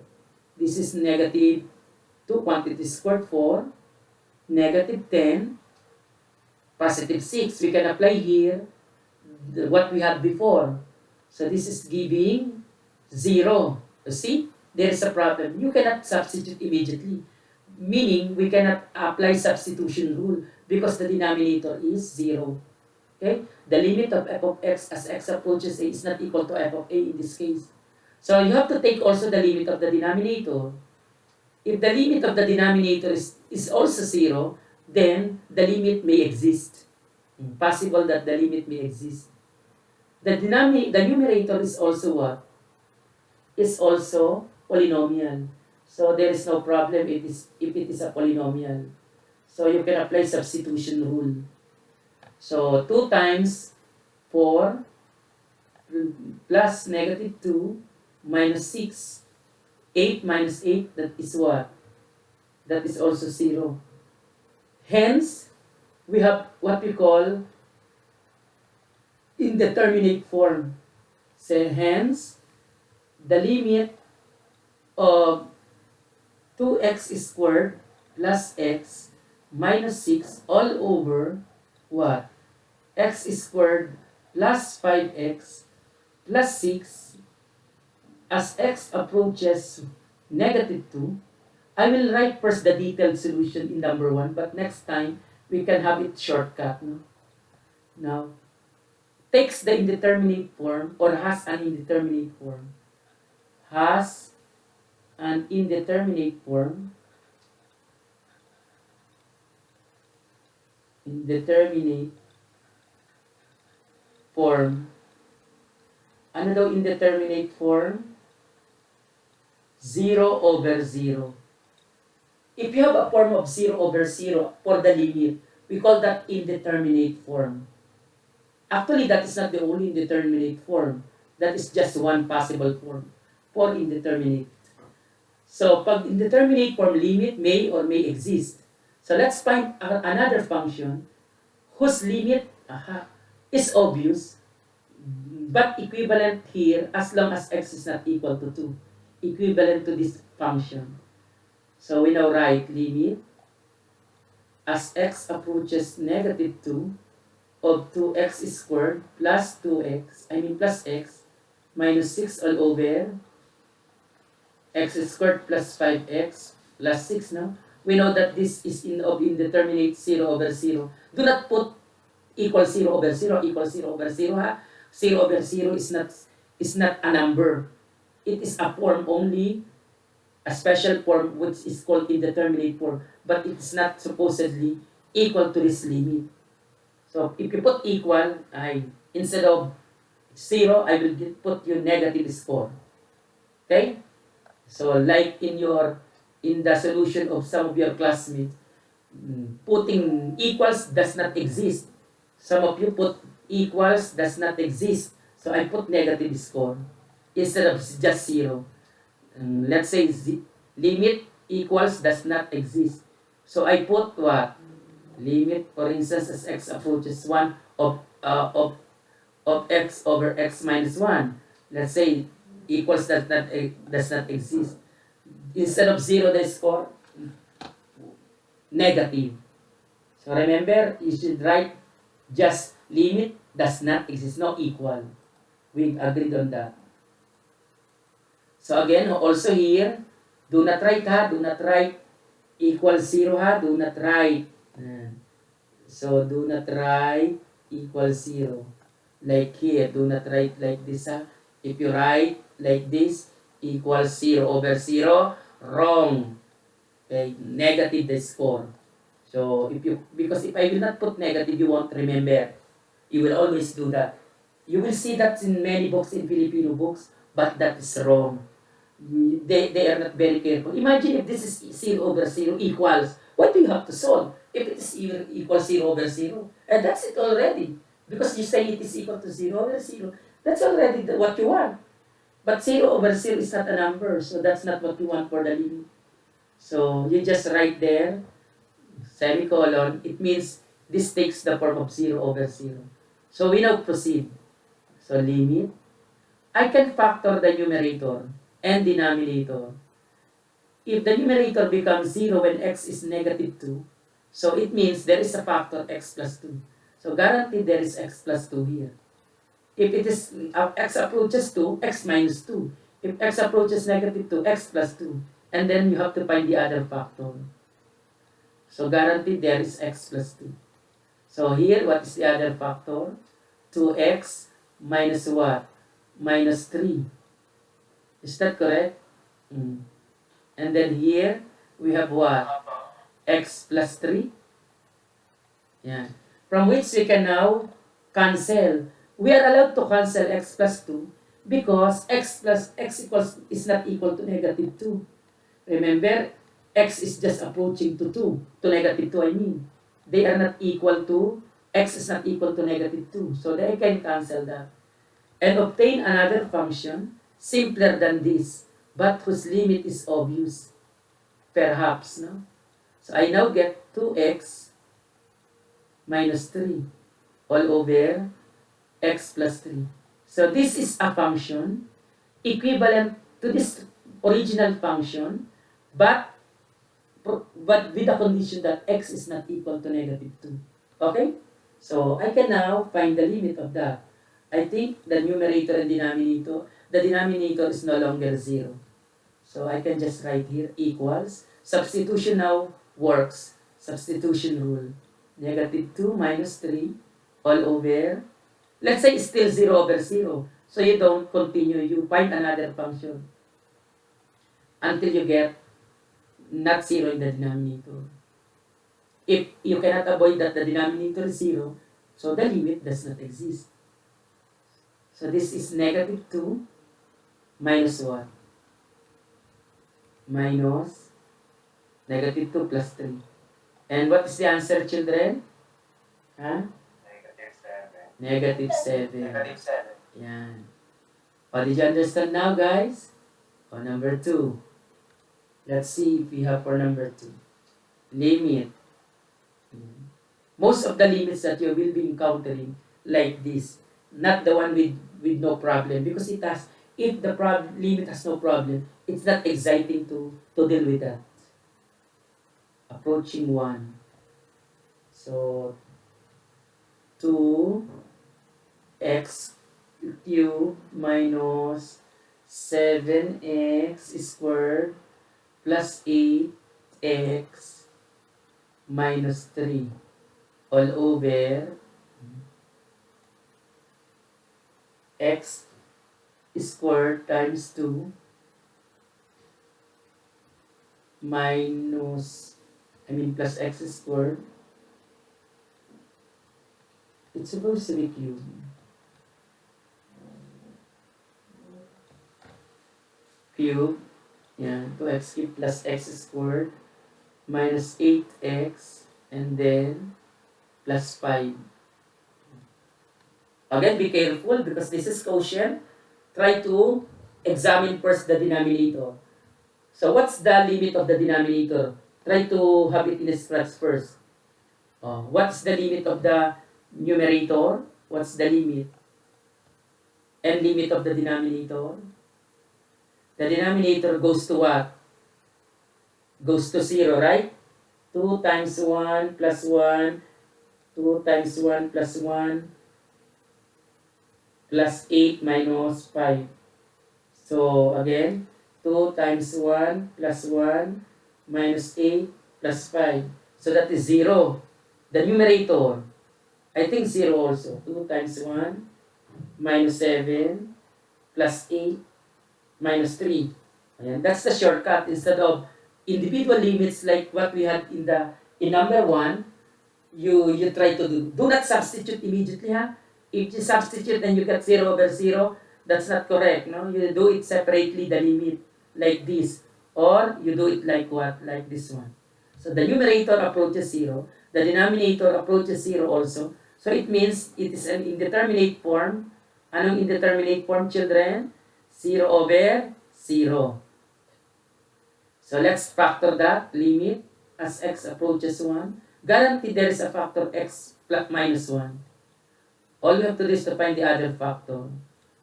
This is -2 quantity squared 4, -10, positive 6. We can apply here what we had before. So this is giving 0. You see, there is a problem. You cannot substitute immediately. Meaning, we cannot apply substitution rule because the denominator is 0. Okay? The limit of f of x as x approaches a is not equal to f of a in this case. So you have to take also the limit of the denominator. If the limit of the denominator is also 0, then the limit may exist. Possible that the limit may exist. The numerator is also what? Is also polynomial. So there is no problem if it is a polynomial. So you can apply substitution rule. So 2 times 4 plus negative 2 minus 6. 8 minus 8, that is what? That is also 0. Hence, we have what we call indeterminate form. So hence, the limit of 2x squared plus x minus 6 all over what? X squared plus 5x plus 6 as x approaches negative 2. I will write first the detailed solution in number 1, but next time we can have it shortcut. No? Now, takes the indeterminate form or has an indeterminate form. Has an indeterminate form. Indeterminate form. Ano daw indeterminate form? 0 over 0. If you have a form of 0 over 0 for the limit, we call that indeterminate form. Actually, that is not the only indeterminate form. That is just one possible form for indeterminate. So, pag indeterminate form, limit may or may exist. So, let's find another function whose limit is obvious, but equivalent here as long as x is not equal to 2. Equivalent to this function. So we now write limit as x approaches negative 2 of 2x squared plus 2x, plus x, minus 6 all over x squared plus 5x plus 6 now. We know that this is of indeterminate 0 over 0. Do not put equal 0 over 0, equal 0 over 0. 0 over 0 is not a number. It is a form only, a special form which is called indeterminate form, but it is not supposedly equal to this limit. So if you put equal, instead of 0, I will put you negative score. Okay? So like in the solution of some of your classmates, putting equals does not exist. Some of you put equals does not exist. So I put negative score instead of just 0. Let's say limit equals does not exist. So I put what? Limit, for instance, as x approaches 1 of x over x minus 1. Let's say equals does not exist. Instead of 0, the score negative. So remember, you should write just limit does not exist, no equal. We agreed on that. So again, also here, do not write equal 0 do not write. So do not write equal 0. Like here, do not write like this If you write like this, equals 0 over 0, wrong. Okay, negative the score. So because if I will not put negative, you won't remember. You will always do that. You will see that in many books, in Filipino books, but that is wrong. They are not very careful. Imagine if this is 0 over 0 equals. What do you have to solve? If it is equal 0 over 0. And that's it already. Because you say it is equal to 0 over 0. That's already what you want. But 0 over 0 is not a number. So that's not what you want for the limit. So you just write there, semicolon. It means this takes the form of 0 over 0. So we now proceed. So limit. I can factor the numerator and denominator. If the numerator becomes 0 when x is negative 2, So it means there is a factor x plus 2. So guaranteed there is x plus 2 here. If it is x approaches 2, x minus 2. If x approaches negative 2, x plus 2. And then you have to find the other factor. So guaranteed there is x plus 2. So here, what is the other factor? 2x minus what? Minus 3. Is that correct? And then here, we have what? X plus 3. Yeah. From which we can now cancel. We are allowed to cancel x plus 2 because x equals is not equal to negative 2. Remember, x is just approaching to 2. To negative 2, I mean. They are not equal to, x is not equal to negative 2. So they can cancel that. And obtain another function simpler than this, but whose limit is obvious. Perhaps, no? So I now get 2x minus 3 all over x plus 3. So this is a function equivalent to this original function, but with the condition that x is not equal to negative 2. Okay? So I can now find the limit of that. I think the numerator and the denominator is no longer 0. So I can just write here equals. Substitution now works. Substitution rule. Negative 2 minus 3 all over. Let's say it's still 0 over 0. So you don't continue. You find another function until you get not 0 in the denominator. If you cannot avoid that the denominator is 0, so the limit does not exist. So this is negative 2 minus what? Minus negative 2 plus 3. And what is the answer, children? Huh? Negative 7. Negative 7. Yeah. Oh, did you understand now, guys? Oh, number 2. Let's see if we have for number 2. Limit. Most of the limits that you will be encountering like this, not the one with no problem, because it has, if the limit has no problem, it's not exciting to deal with that. Approaching 1. So 2x cubed minus 7x squared plus 8x minus 3 all over x squared times 2 plus x squared. It's supposed to be cubed. Cube, yeah, 2x cubed plus x squared minus 8x and then plus 5. Again, be careful because this is quotient. Try to examine first the denominator. So what's the limit of the denominator? Try to have it in a scratch first. What's the limit of the numerator? What's the limit? And limit of the denominator? The denominator goes to what? Goes to 0, right? 2 times 1 plus 1, 2 times 1 plus 1, plus 8 minus 5. So, again, 2 times 1 plus 1 minus 8 plus 5. So, that is 0. The numerator, I think 0 also. 2 times 1 minus 7 plus 8 minus 3. Ayan, that's the shortcut. Instead of individual limits like what we had in number 1, you try to do not substitute immediately, ha? If you substitute and you get 0 over 0, that's not correct, no? You do it separately, the limit, like this. Or you do it like what? Like this one. So the numerator approaches 0. The denominator approaches 0 also. So it means it is an indeterminate form. Anong indeterminate form, children? 0 over 0. So let's factor that limit as x approaches 1. Guaranteed there is a factor x plus minus 1. All we have to do is to find the other factor.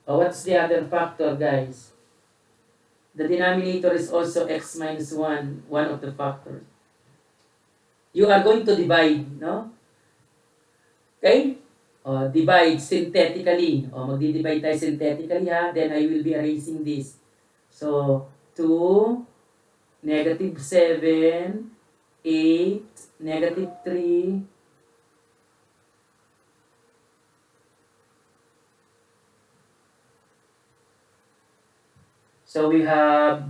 What's the other factor, guys? The denominator is also x minus 1, one of the factors. you are going to divide, no? Okay? Divide synthetically. Magdi-divide tayo synthetically, ha? Then I will be erasing this. So, 2, negative 7, 8, negative 3, so we have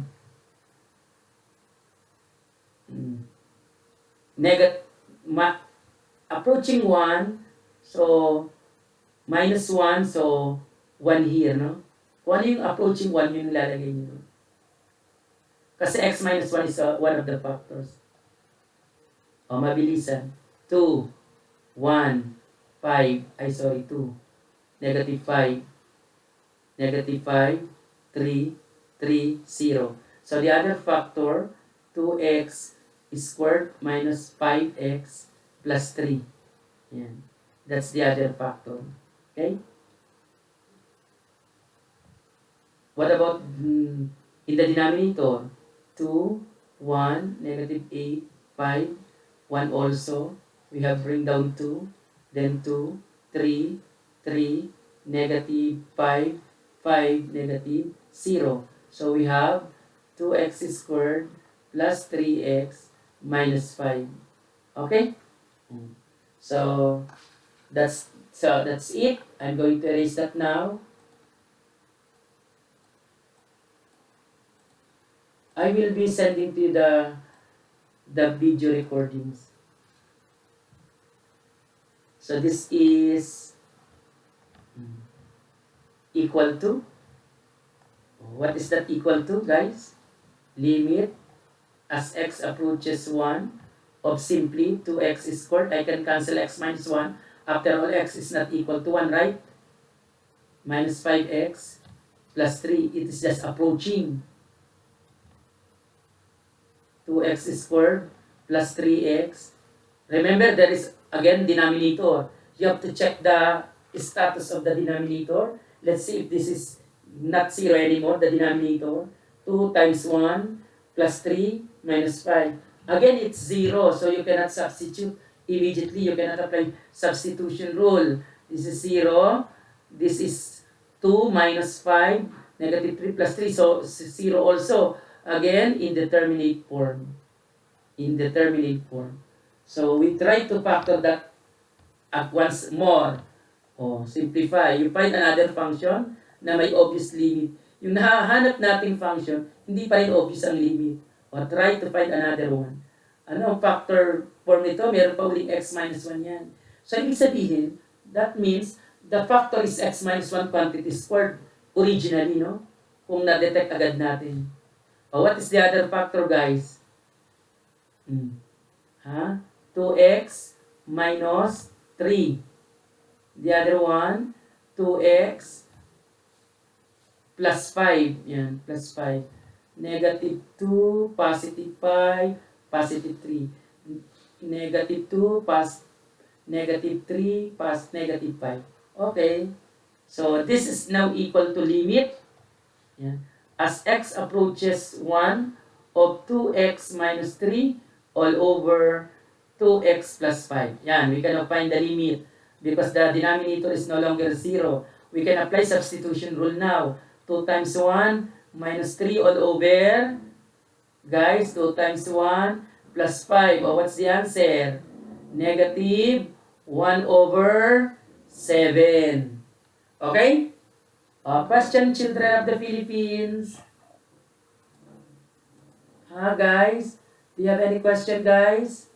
approaching 1, so minus 1, so 1 here, no? Kung ano yung approaching 1, yun nilalagay nyo. Kasi x minus 1 is one of the factors. Mabilisan. 2, 1, 5, 2, negative 5, negative 5, 3, 3, 0. So the other factor, 2x squared minus 5x plus 3. Yan. That's the other factor. Okay? What about in the denominator? 2, 1, negative 8, 5, 1 also. We have bring down 2, then 2, 3, 3, negative 5, 5, negative 0. So we have 2x squared plus 3x minus 5. Okay? So that's it. I'm going to erase that now. I will be sending to you the video recordings. So this is equal to, what is that equal to, guys? Limit as x approaches 1 of simply 2x squared. I can cancel x minus 1. After all, x is not equal to 1, right? Minus 5x plus 3. It is just approaching 2x squared plus 3x. Remember, there is, again, denominator. You have to check the status of the denominator. Let's see if this is not 0 anymore, the denominator. 2 times 1 plus 3 minus 5. Again, it's 0, so you cannot substitute immediately. You cannot apply substitution rule. This is 0. This is 2 minus 5, negative 3 plus 3, so 0 also. Again, indeterminate form. Indeterminate form. So we try to factor that at once more. Simplify. You find another function na may obvious limit. Yung nahahanap nating function, hindi pa rin obvious ang limit. Try to find another one. Ano ang factor form nito? Meron pa uling x minus 1 yan. So, ibig sabihin, that means the factor is x minus 1 quantity squared originally, no? Kung na-detect agad natin. What is the other factor, guys? 2x minus 3. The other one, 2x plus 5. Yan, plus 5. Negative 2, positive 5, positive 3. Negative 2, negative 3, negative 5. Okay. So, this is now equal to limit. Yan. As x approaches 1 of 2x minus 3 all over 2x plus 5. Yan, we can now find the limit because the denominator is no longer 0. We can apply substitution rule now. 2 times 1 minus 3 all over, guys, 2 times 1 plus 5. What's the answer? Negative 1 over 7. Okay? Question, children of the Philippines. Guys? Do you have any question, guys?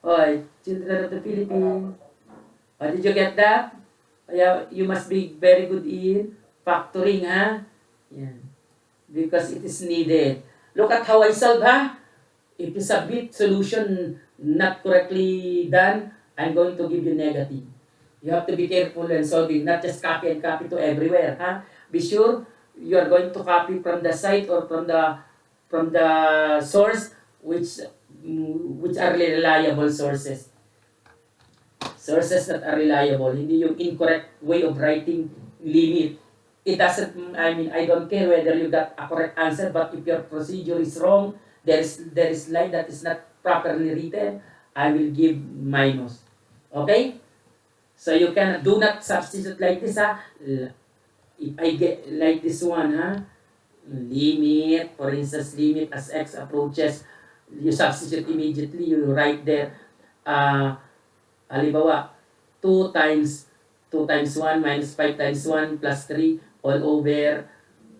Children of the Philippines. Did you get that? You must be very good in factoring, ha? Yan. Because it is needed. Look at how I solve, ha? If you submit solution not correctly done, I'm going to give you negative. You have to be careful when solving, not just copy and copy to everywhere, ha? Be sure you are going to copy from the site or from the source which are reliable sources. Sources that are reliable, hindi yung incorrect way of writing limit. It doesn't, I don't care whether you got a correct answer, but if your procedure is wrong, there is line that is not properly written, I will give minus. Okay? So you can do not substitute like this, ha? If I get like this one, ha? Limit, for instance, limit as x approaches, you substitute immediately, you write there, halimbawa, 2 times 1 minus 5 times 1 plus 3 all over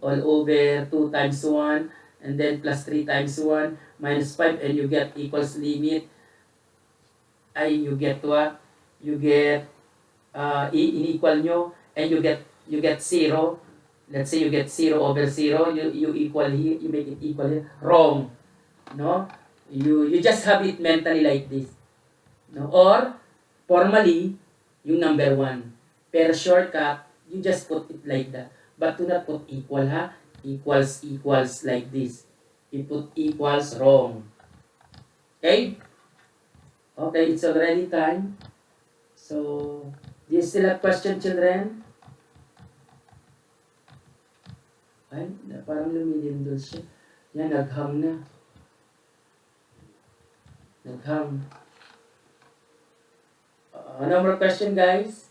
2 times 1 and then plus 3 times 1 minus 5 and you get equals limit ay you get what? You get inequal nyo and you get 0. Let's say you get 0 over 0, you equal here, you make it equal here. Wrong. No? You just have it mentally like this. No? Or formally, yung number 1. Pero shortcut, you just put it like that. But do not put equal, ha? Equals like this. You put equals wrong. Okay? Okay, it's already time. So, do you still have question, children? Ay, parang lumilindol siya. Yan, naghang na. Naghang. No more question, guys?